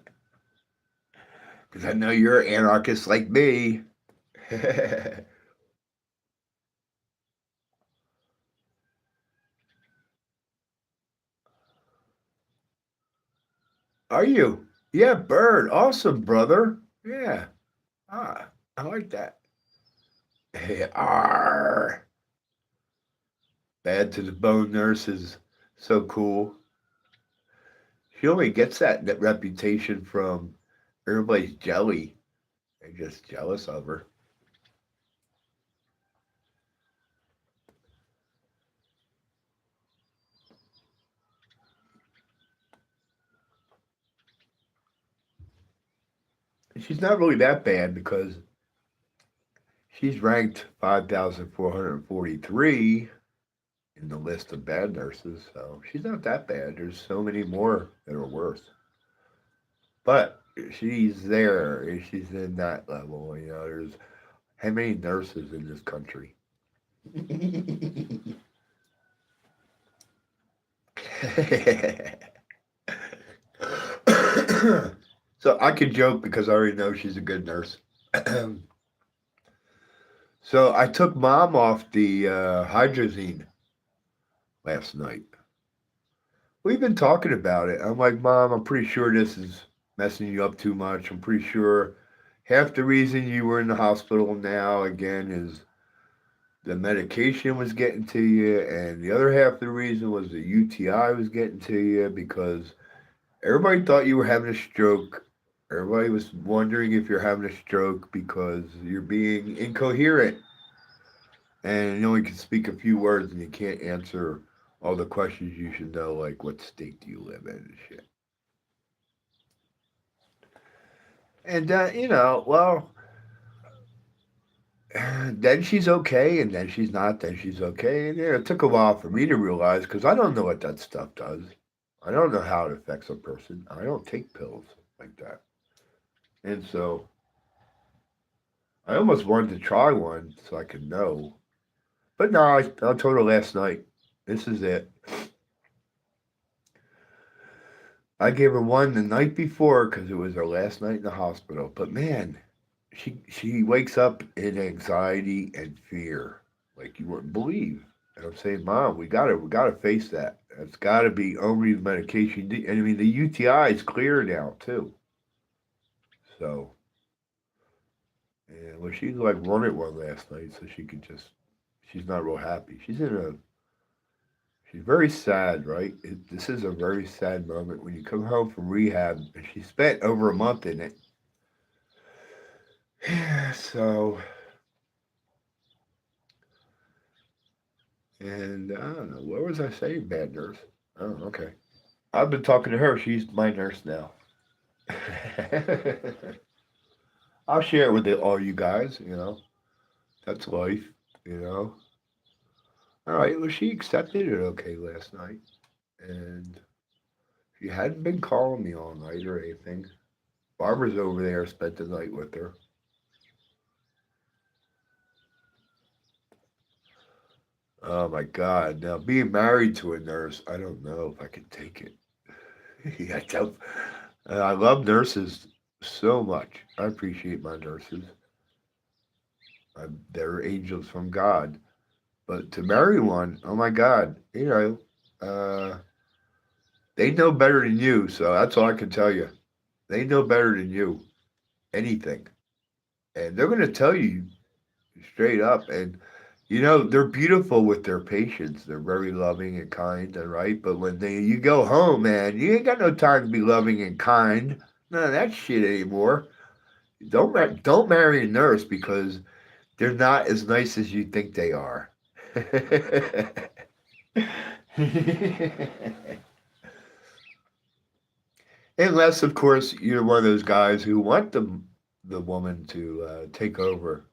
I know you're an anarchist like me. Are you? Yeah, Bird. Awesome, brother. Yeah. I like that. Hey, Bad to the Bone Nurse is so cool. She only gets that reputation from everybody's jelly. They're just jealous of her. She's not really that bad because she's ranked 5,443 in the list of bad nurses, so she's not that bad. There's so many more that are worse. But she's there. She's in that level. There's how many nurses in this country? So I could joke because I already know she's a good nurse. So I took mom off the hydrazine last night. We've been talking about it. I'm like, Mom, I'm pretty sure this is messing you up too much. I'm pretty sure half the reason you were in the hospital now again is the medication was getting to you, and the other half of the reason was the UTI was getting to you because everybody thought you were having a stroke. Everybody was wondering if you're having a stroke because you're being incoherent and you only can speak a few words and you can't answer all the questions you should know, like what state do you live in and shit. And well, then she's okay, and then she's not, then she's okay. And yeah, it took a while for me to realize because I don't know what that stuff does. I don't know how it affects a person. I don't take pills like that. And so I almost wanted to try one so I could know. But no, I told her last night, this is it. I gave her one the night before because it was her last night in the hospital. But man, she wakes up in anxiety and fear like you wouldn't believe. And I'm saying, Mom, we gotta face that. It's got to be only the medication. And I mean, the UTI is clear now too. So, and well, she's like wanted one last night, so she could just. She's not real happy. She's very sad, right? This is a very sad moment when you come home from rehab, and she spent over a month in it. So, and I don't know, what was I saying? Bad nurse. Oh, okay. I've been talking to her. She's my nurse now. I'll share it with all you guys. That's life. You know. All right. Well, she accepted it okay last night, and she hadn't been calling me all night or anything. Barbara's over there. Spent the night with her. Oh my God! Now being married to a nurse, I don't know if I can take it. Yeah, I love nurses so much. I appreciate my nurses. They're angels from God. But to marry one, oh my God, they know better than you. So that's all I can tell you. They know better than you anything, and they're going to tell you straight up. And they're beautiful with their patients. They're very loving and kind, and right. But when you go home, man, you ain't got no time to be loving and kind. None of that shit anymore. Don't marry a nurse because they're not as nice as you think they are. Unless, of course, you're one of those guys who want the woman to take over,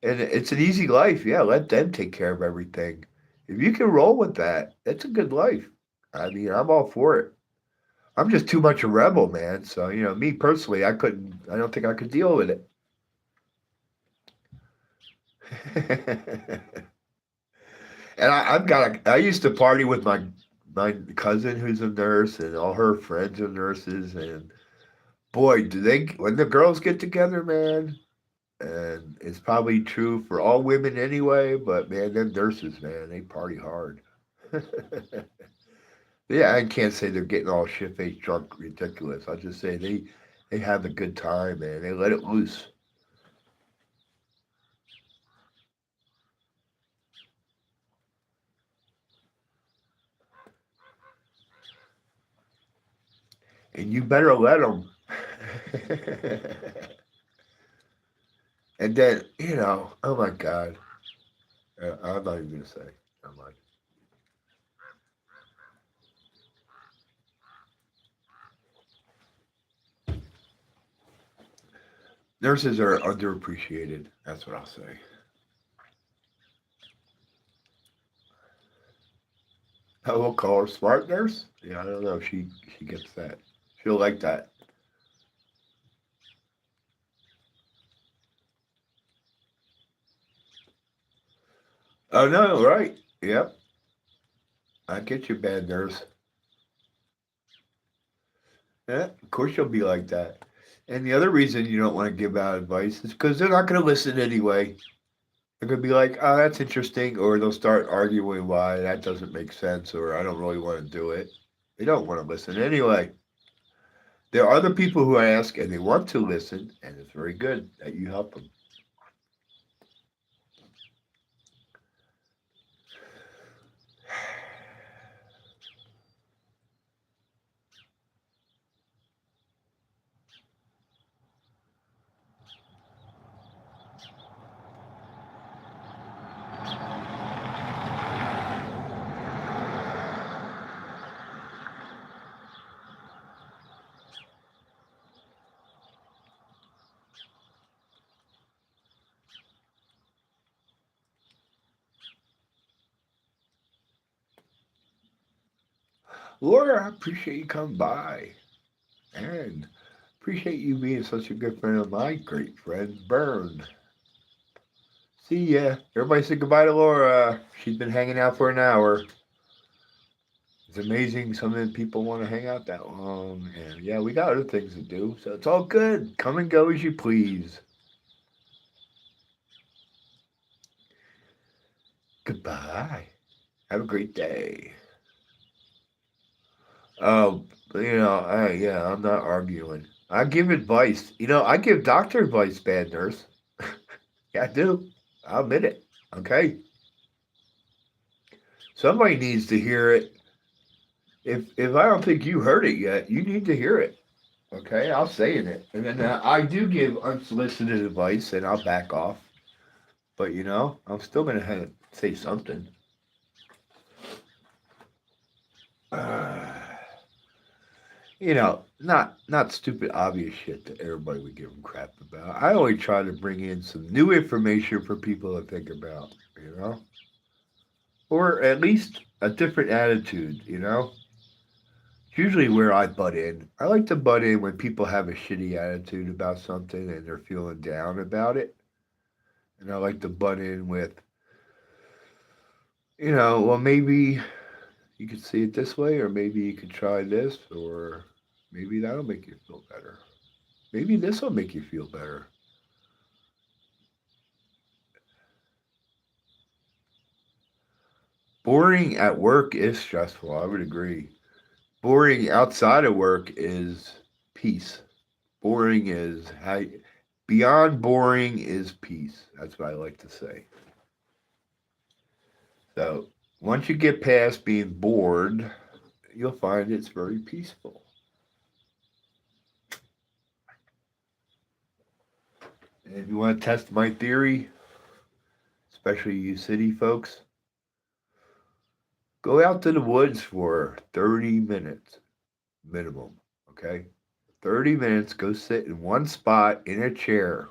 and it's an easy life. Yeah, let them take care of everything. If you can roll with that, that's a good life. I mean, I'm all for it. I'm just too much a rebel, man. So me personally, I couldn't. I don't think I could deal with it. And I've got I used to party with my cousin who's a nurse and all her friends are nurses, and boy, do they when the girls get together, man. And it's probably true for all women anyway, but man, them nurses, man, they party hard. Yeah, I can't say they're getting all shit faced drunk ridiculous. I'll just say they have a good time, man. They let it loose. And you better let them. And then, oh my God. I'm not even going to say. I'm like, nurses are underappreciated. That's what I'll say. I will call her smart nurse. Yeah, I don't know. She gets that. She'll like that. Oh no, right? Yep. I get you, bad nurse. Yeah, of course you'll be like that. And the other reason you don't want to give out advice is because they're not going to listen anyway. They're going to be like, "Oh, that's interesting," or they'll start arguing why that doesn't make sense, or I don't really want to do it. They don't want to listen anyway. There are other people who ask and they want to listen, and it's very good that you help them. Laura, I appreciate you coming by. And appreciate you being such a good friend of my great friend, Bern. See ya. Everybody say goodbye to Laura. She's been hanging out for an hour. It's amazing some of the people want to hang out that long. And yeah, we got other things to do. So it's all good. Come and go as you please. Goodbye. Have a great day. Oh, yeah, I'm not arguing. I give advice. I give doctor advice, bad nurse. Yeah, I do. I'll admit it. Okay. Somebody needs to hear it. If I don't think you heard it yet, you need to hear it. Okay, I'll say it. And then I do give unsolicited advice, and I'll back off. But I'm still gonna have to say something. Uh, not stupid obvious shit that everybody would give them crap about. I always try to bring in some new information for people to think about. Or at least a different attitude. It's usually where I butt in. I like to butt in when people have a shitty attitude about something and they're feeling down about it. And I like to butt in with, well, maybe you could see it this way, or maybe you could try this, or maybe that'll make you feel better. Maybe this will make you feel better. Boring at work is stressful. I would agree. Boring outside of work is peace. Boring is how beyond boring is peace. That's what I like to say. So once you get past being bored, you'll find it's very peaceful. And if you want to test my theory, especially you city folks, go out to the woods for 30 minutes minimum. Okay? 30 minutes, go sit in one spot in a chair.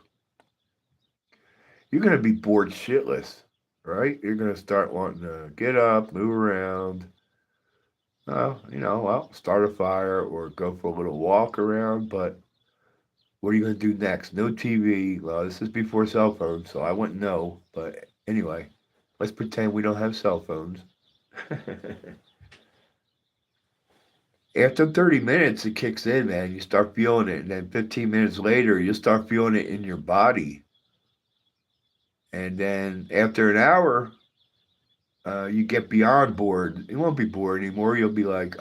You're going to be bored shitless, right? You're going to start wanting to get up, move around. Start a fire or go for a little walk around. But what are you going to do next? No TV. Well, this is before cell phones, so I wouldn't know. But anyway, let's pretend we don't have cell phones. After 30 minutes, it kicks in, man. You start feeling it. And then 15 minutes later, you start feeling it in your body. And then after an hour, you get beyond bored. You won't be bored anymore. You'll be like,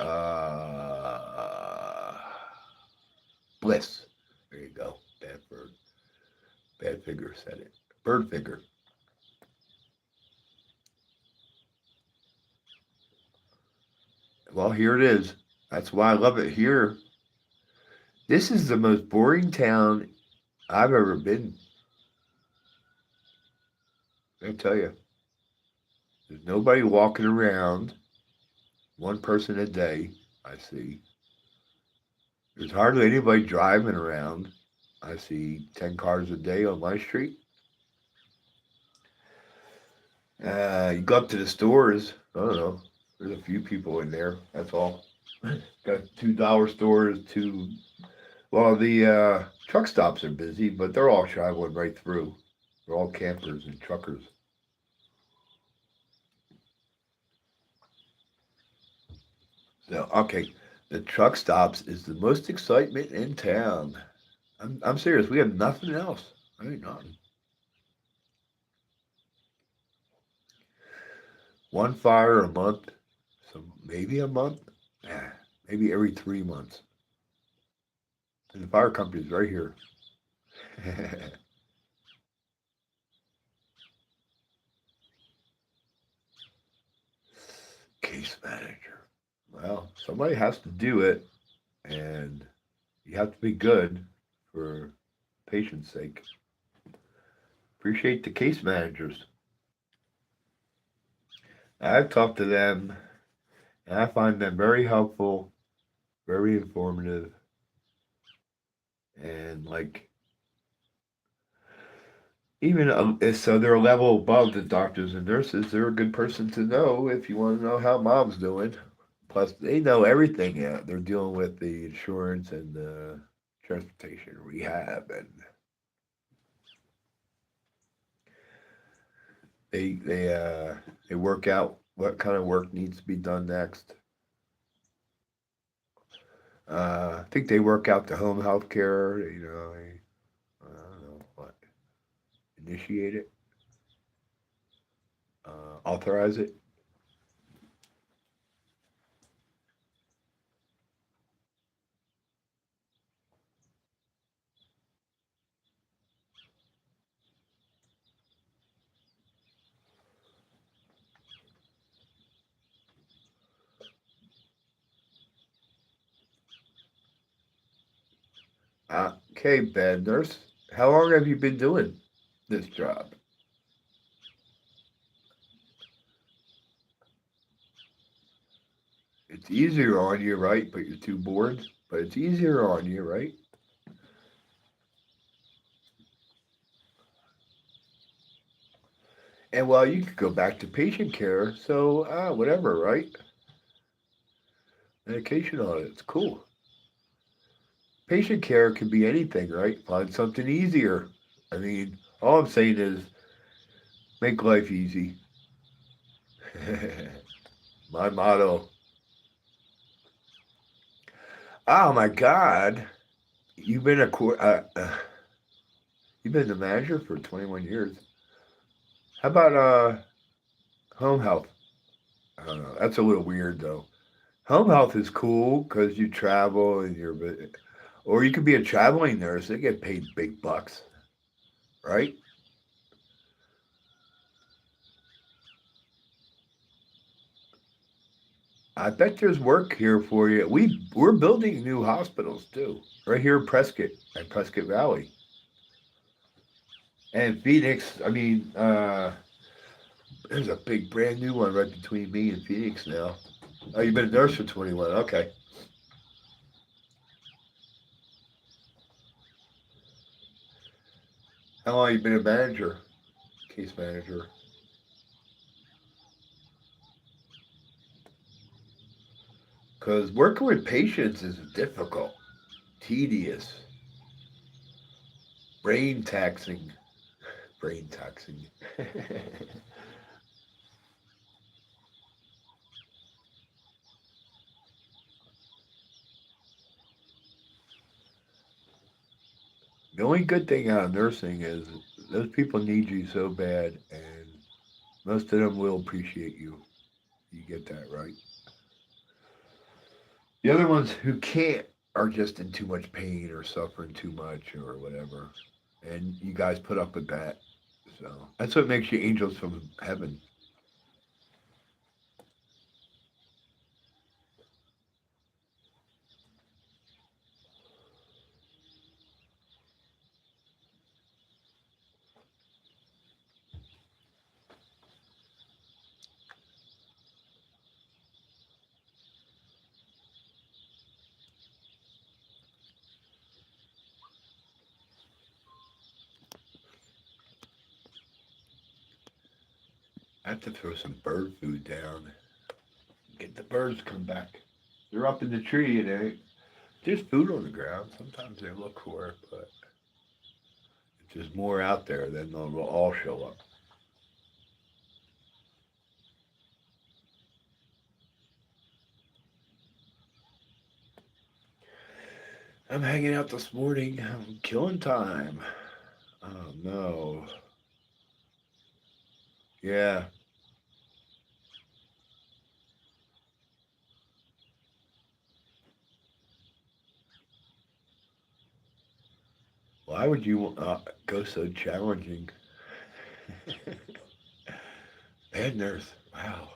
bliss. There you go. Bad bird. Bad figure said it. Bird figure. Well, here it is. That's why I love it here. This is the most boring town I've ever been. I'll tell you. There's nobody walking around. One person a day, I see. There's hardly anybody driving around. I see 10 cars a day on my street. You go up to the stores. I don't know. There's a few people in there. That's all. Got $2 stores. Well, the truck stops are busy, but they're all traveling right through. They're all campers and truckers. So, okay, the truck stops is the most excitement in town. I'm serious. We have nothing else. I ain't nothing. One fire a month. So maybe a month. Maybe every 3 months. And the fire company's right here. Case manager. Well, somebody has to do it, and you have to be good for patient's sake. Appreciate the case managers. I've talked to them, and I find them very helpful, very informative, and like even so they're a level above the doctors and nurses. They're a good person to know if you want to know how mom's doing. Plus, they know everything. Yeah, they're dealing with the insurance and the transportation, rehab, and they work out what kind of work needs to be done next. I think they work out the home health care. I don't know what, initiate it, authorize it. Okay, bad nurse. How long have you been doing this job? It's easier on you, right? But you're too bored. But it's easier on you, right? And well, you could go back to patient care. So, whatever, right? Medication audit. It's cool. Patient care can be anything, right? Find something easier. I mean, all I'm saying is make life easy. My motto. Oh my God, you've been you've been the manager for 21 years. How about home health? I don't know. That's a little weird though. Home health is cool because you travel and or you could be a traveling nurse. They get paid big bucks, right? I bet there's work here for you. We're building new hospitals too, right here in Prescott and Prescott Valley and Phoenix. I mean, there's a big brand new one right between me and Phoenix now. Oh, you've been a nurse for 21. Okay. How long you been a manager, case manager? Because working with patients is difficult, tedious, brain taxing. Brain taxing. The only good thing out of nursing is those people need you so bad, and most of them will appreciate you. You get that right. The other ones who can't are just in too much pain or suffering too much or whatever, and you guys put up with that. So that's what makes you angels from heaven. I have to throw some bird food down. Get the birds to come back. They're up in the tree and there's food on the ground. Sometimes they look for it, but if there's more out there, then they'll all show up. I'm hanging out this morning. I'm killing time. Oh no. Yeah. Why would you go so challenging? Bad nurse. Wow.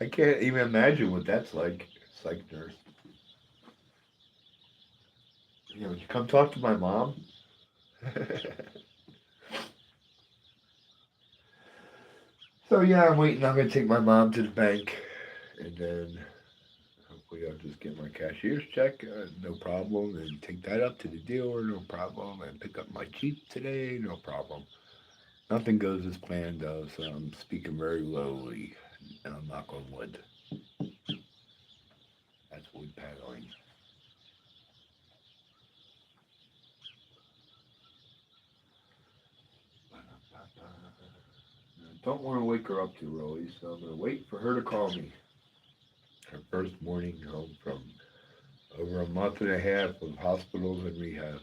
I can't even imagine what that's like. Psych nurse. Would you come talk to my mom? So yeah, I'm waiting. I'm gonna take my mom to the bank, and then hopefully I'll just get my cashier's check, no problem, and take that up to the dealer, no problem, and pick up my Jeep today, no problem. Nothing goes as planned though, so I'm speaking very lowly, and I'm knock on wood. Don't want to wake her up too early, so I'm going to wait for her to call me. Her first morning home from over a month and a half of hospitals and rehab.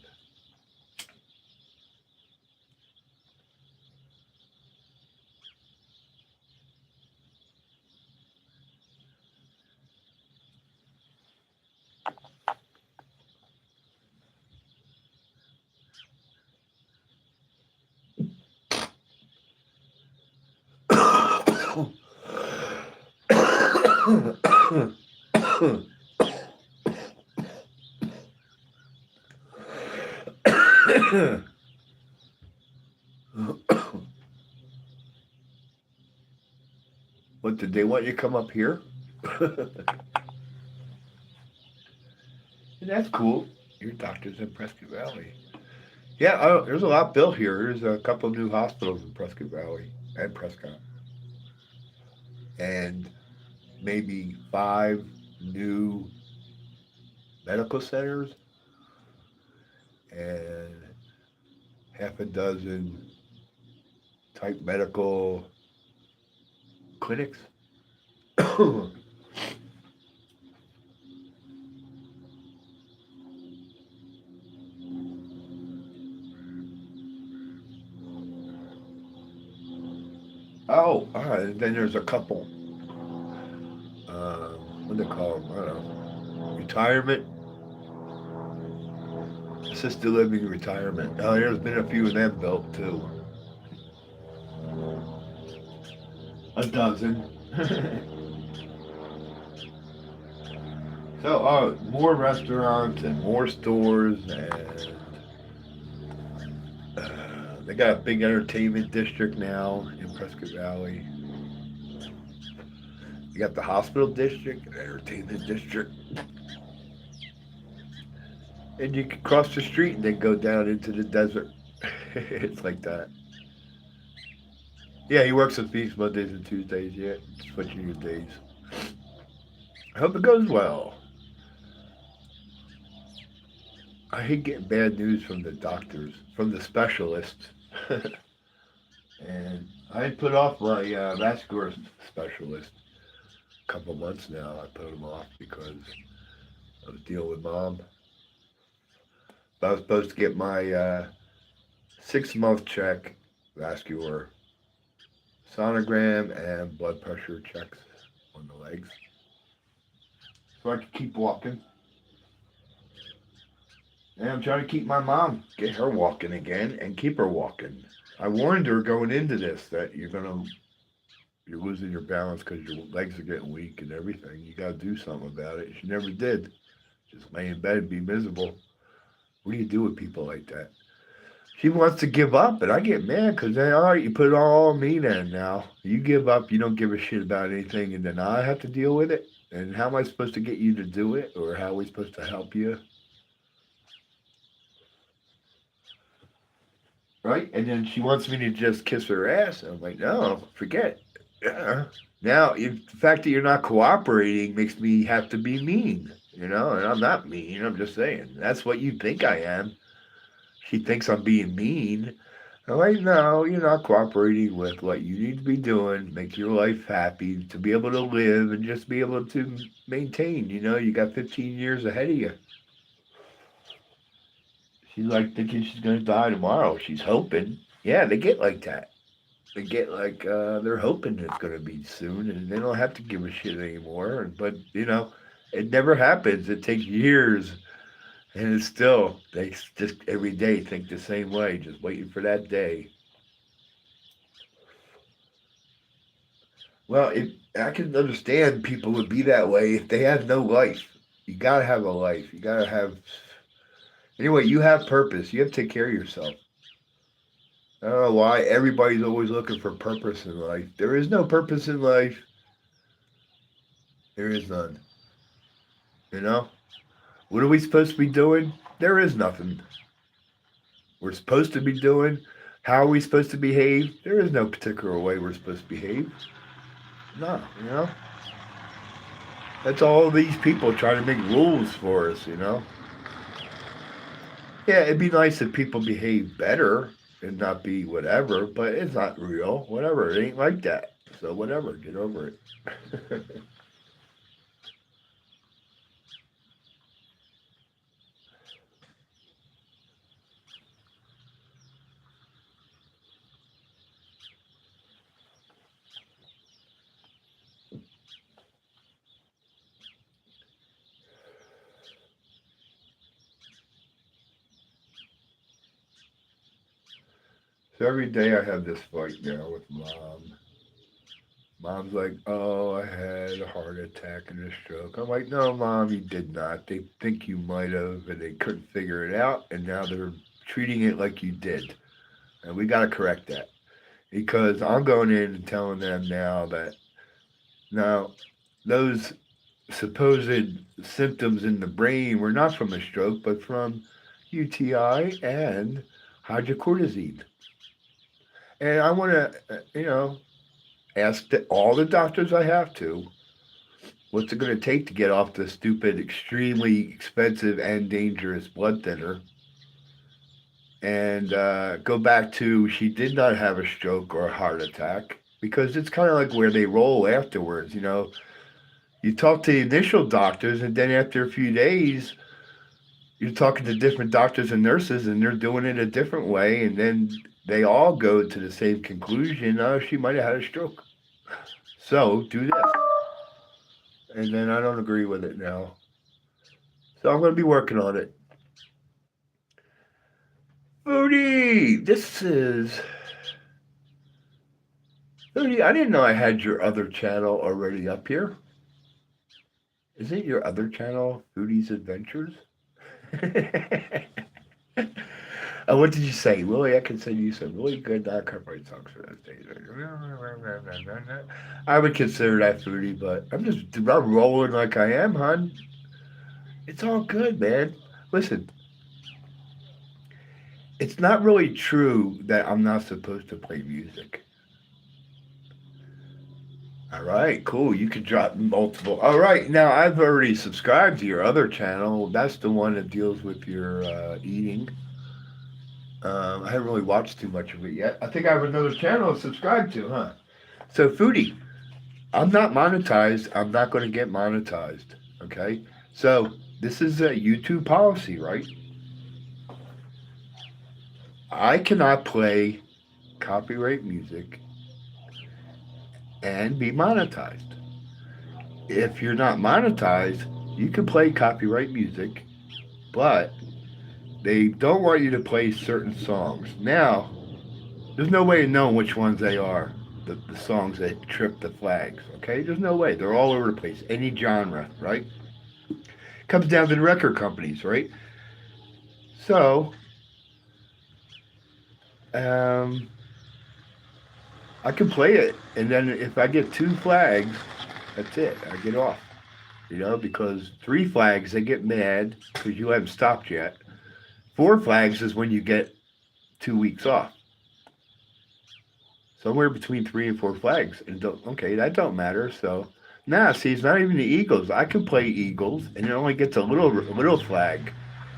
What, did they want you to come up here? That's cool. Your doctor's in Prescott Valley. Yeah, there's a lot built here. There's a couple of new hospitals in Prescott Valley and Prescott. And maybe 5 new medical centers and half a dozen type medical clinics. Oh, all right. And then there's a couple. What do they call them? I don't know. Retirement, assisted living retirement. Oh, there's been a few of them built too. A dozen. So, more restaurants and more stores, and they got a big entertainment district now in Prescott Valley. You got the hospital district, the entertainment district, and you can cross the street and then go down into the desert. It's like that. Yeah, he works at Feast Mondays and Tuesdays. Yeah, switching your days. I hope it goes well. I hate getting bad news from the doctors, from the specialists. And I put off my vascular specialist a couple months now. I put him off because I was dealing with mom. I was supposed to get my 6-month check, vascular sonogram, and blood pressure checks on the legs, so I could keep walking. And I'm trying to keep my mom, get her walking again, and keep her walking. I warned her going into this that you're losing your balance because your legs are getting weak and everything. You got to do something about it. She never did. Just lay in bed and be miserable. What do you do with people like that? She wants to give up, and I get mad because then, all right, you put it all on me then now. You give up, you don't give a shit about anything, and then I have to deal with it? And how am I supposed to get you to do it, or how are we supposed to help you? Right? And then she wants me to just kiss her ass. I'm like, no, forget. Yeah. Now, the fact that you're not cooperating makes me have to be mean, and I'm not mean. I'm just saying. That's what you think I am. She thinks I'm being mean. I'm like, no, you're not cooperating with what you need to be doing, make your life happy, to be able to live and just be able to maintain. You got 15 years ahead of you. She's like thinking she's going to die tomorrow. She's hoping. Yeah, they get like that. They get like they're hoping it's going to be soon, and they don't have to give a shit anymore. But it never happens. It takes years, and it's still they just every day think the same way, just waiting for that day. Well, I can understand people would be that way if they have no life. You gotta have a life. You gotta have. Anyway, you have purpose. You have to take care of yourself. I don't know why everybody's always looking for purpose in life. There is no purpose in life. There is none. You know? What are we supposed to be doing? There is nothing. We're supposed to be doing. How are we supposed to behave? There is no particular way we're supposed to behave. No. That's all these people trying to make rules for us. Yeah, it'd be nice if people behave better. and not be whatever, but it's not real. Whatever, it ain't like that. So whatever, get over it. So every day I have this fight now with mom. Mom's like, "Oh, I had a heart attack and a stroke." I'm like, "No, mom, you did not. They think you might have, and they couldn't figure it out, and now they're treating it like you did, and we got to correct that." Because I'm going in and telling them now that now those supposed symptoms in the brain were not from a stroke, but from UTI and hydrocortisone. And I want to, ask all the doctors I have to, what's it going to take to get off the stupid, extremely expensive and dangerous blood thinner? And go back to she did not have a stroke or a heart attack because it's kind of like where they roll afterwards. You talk to the initial doctors, and then after a few days, you're talking to different doctors and nurses, and they're doing it a different way, and then they all go to the same conclusion: oh, she might have had a stroke. So do this, and then I don't agree with it now. So I'm going to be working on it. Foodie, this is Foodie. I didn't know I had your other channel already up here. Is it your other channel, Foodie's Adventures? What did you say, Willie? I can send you some really good copyright songs for that stage. I would consider that Foodie, but I'm rolling like I am, hon. It's all good, man. Listen, it's not really true that I'm not supposed to play music. All right, cool. You can drop multiple. All right, now I've already subscribed to your other channel. That's the one that deals with your eating. I haven't really watched too much of it yet. I think I have another channel to subscribe to, huh? So, Foodie, I'm not monetized. I'm not going to get monetized. Okay? So, this is a YouTube policy, right? I cannot play copyright music and be monetized. If you're not monetized, you can play copyright music, but they don't want you to play certain songs. Now, there's no way of knowing which ones they are, the songs that trip the flags, okay? There's no way. They're all over the place, any genre, right? Comes down to the record companies, right? So, um, I can play it, and then if I get two flags, that's it. I get off. Because three flags, they get mad because you haven't stopped yet. Four flags is when you get 2 weeks off. Somewhere between three and four flags. And okay, that don't matter. So, see, it's not even the Eagles. I can play Eagles, and it only gets a little flag,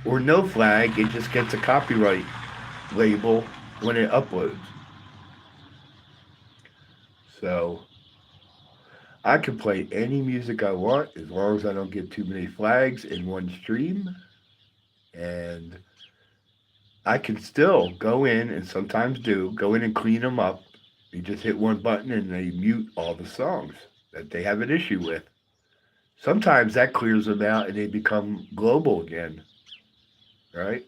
or no flag. It just gets a copyright label when it uploads. So, I can play any music I want as long as I don't get too many flags in one stream. And I can still go in and sometimes go in and clean them up. You just hit one button and they mute all the songs that they have an issue with. Sometimes that clears them out and they become global again. Right?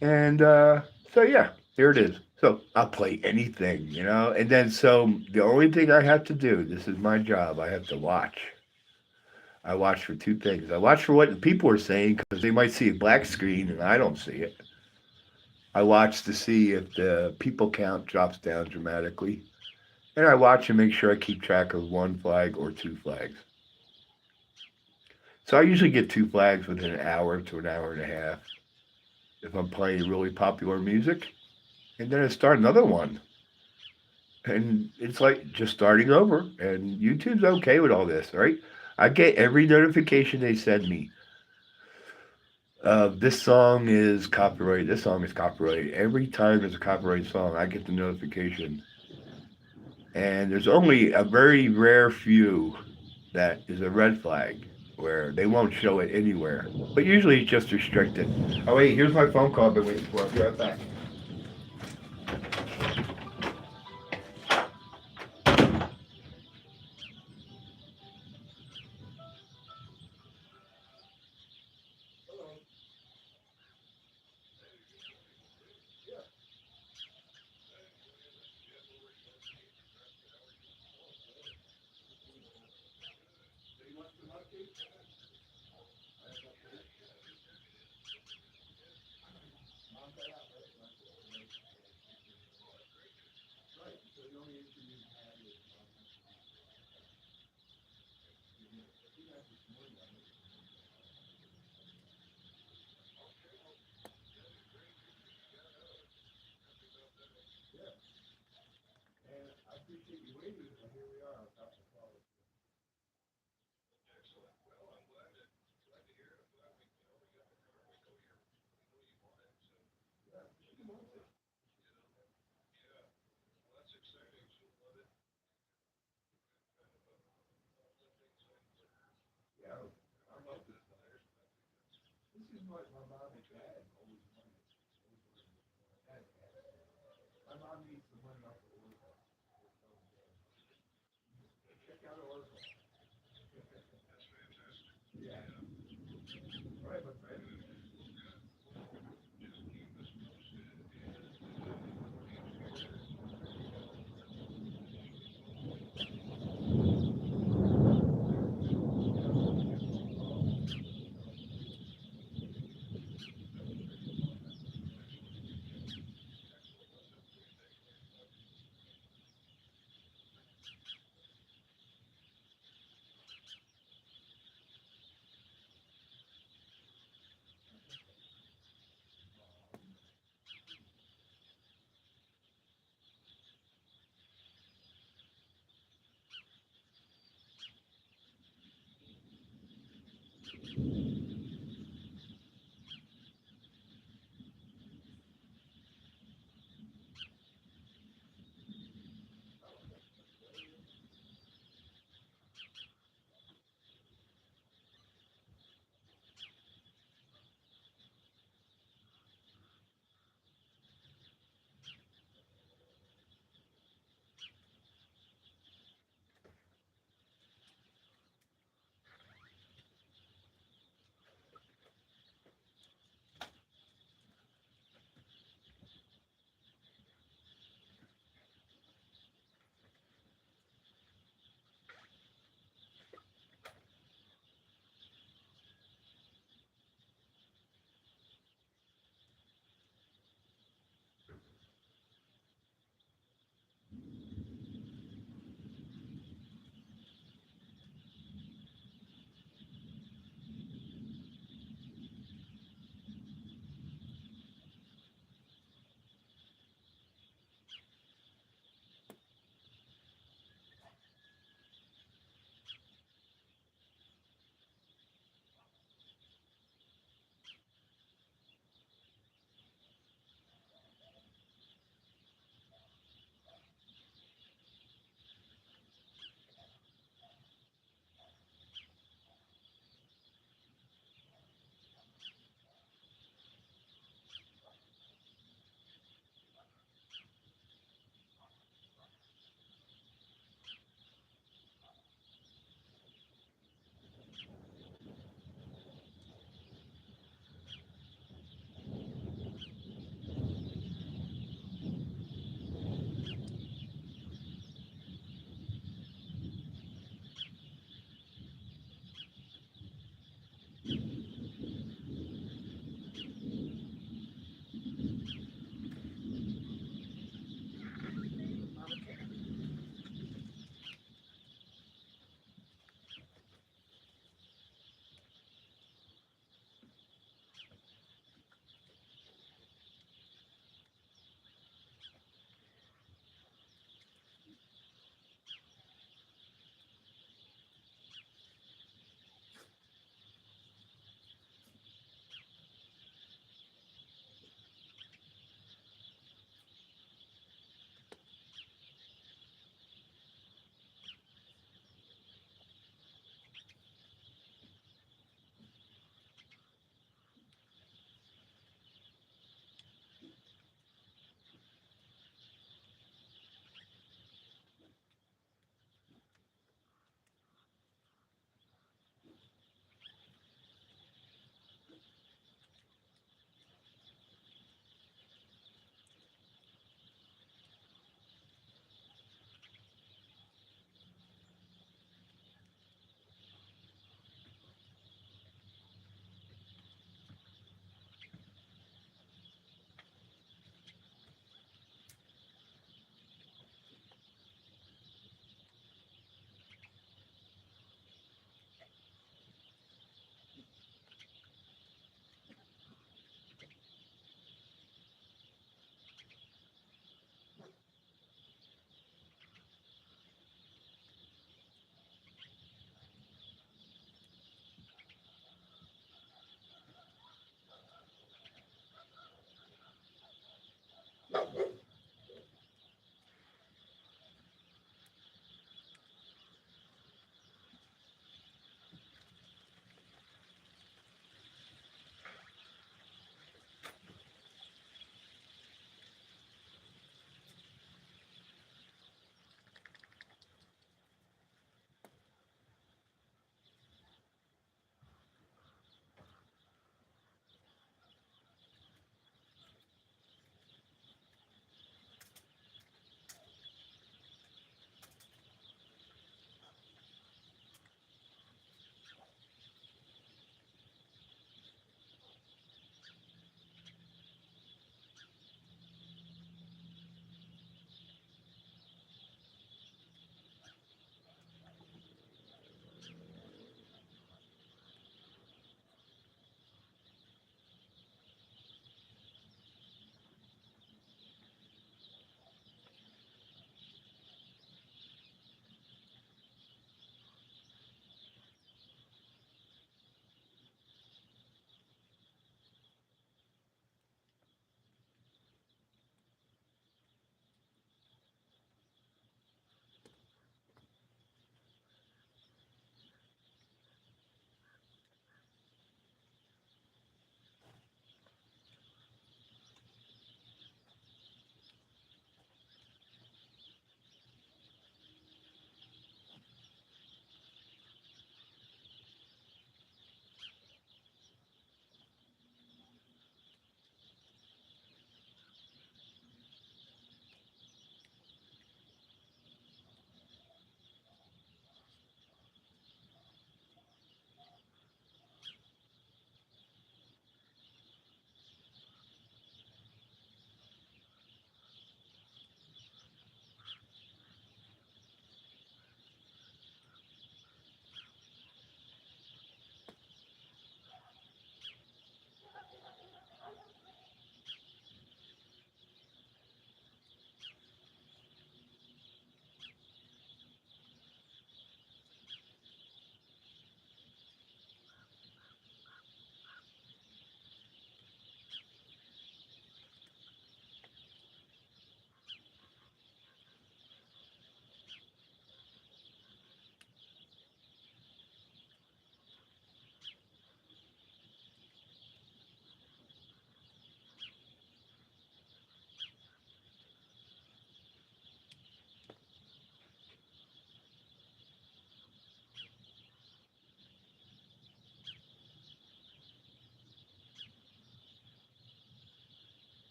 And so, yeah, here it is. So I'll play anything, And then so the only thing I have to do, this is my job, I have to watch. I watch for two things. I watch for what the people are saying because they might see a black screen and I don't see it. I watch to see if the people count drops down dramatically. And I watch and make sure I keep track of one flag or two flags. So I usually get two flags within an hour to an hour and a half if I'm playing really popular music. And then I start another one. And it's like just starting over. And YouTube's okay with all this, right? I get every notification they send me. This song is copyright. This song is copyright. Every time there's a copyright song, I get the notification. And there's only a very rare few that is a red flag where they won't show it anywhere. But usually it's just restricted. Oh wait, here's my phone call I've been waiting for. I'll be right back.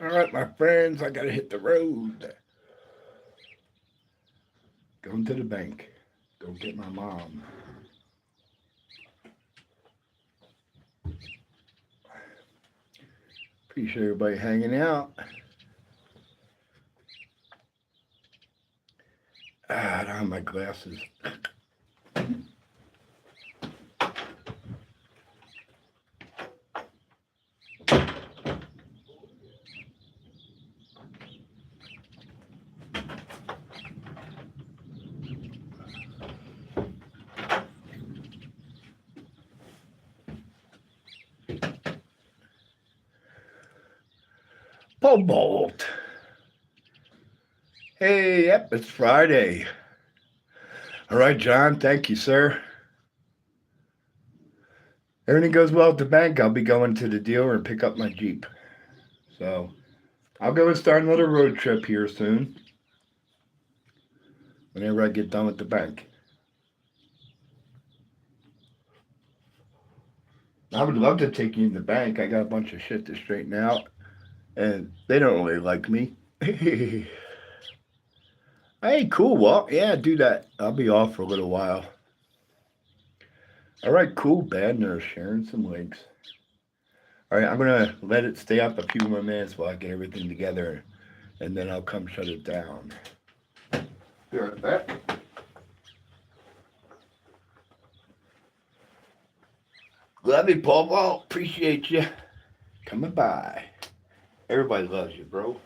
All right, my friends, I gotta hit the road. Going to the bank. Go get my mom. Appreciate everybody hanging out. I don't have my glasses. Pole Bolt. Hey, yep, it's Friday. All right, John, thank you, sir. Everything goes well at the bank, I'll be going to the dealer and pick up my Jeep. So I'll go and start another road trip here soon. Whenever I get done with the bank. I would love to take you to the bank. I got a bunch of shit to straighten out, and they don't really like me. Hey, cool, Walt. Yeah, do that. I'll be off for a little while. All right, cool. Bad nurse sharing some links. All right, I'm gonna let it stay up a few more minutes while I get everything together, and then I'll come shut it down. Be right back. Love you, Paul Walt. Appreciate you coming by. Everybody loves you, bro.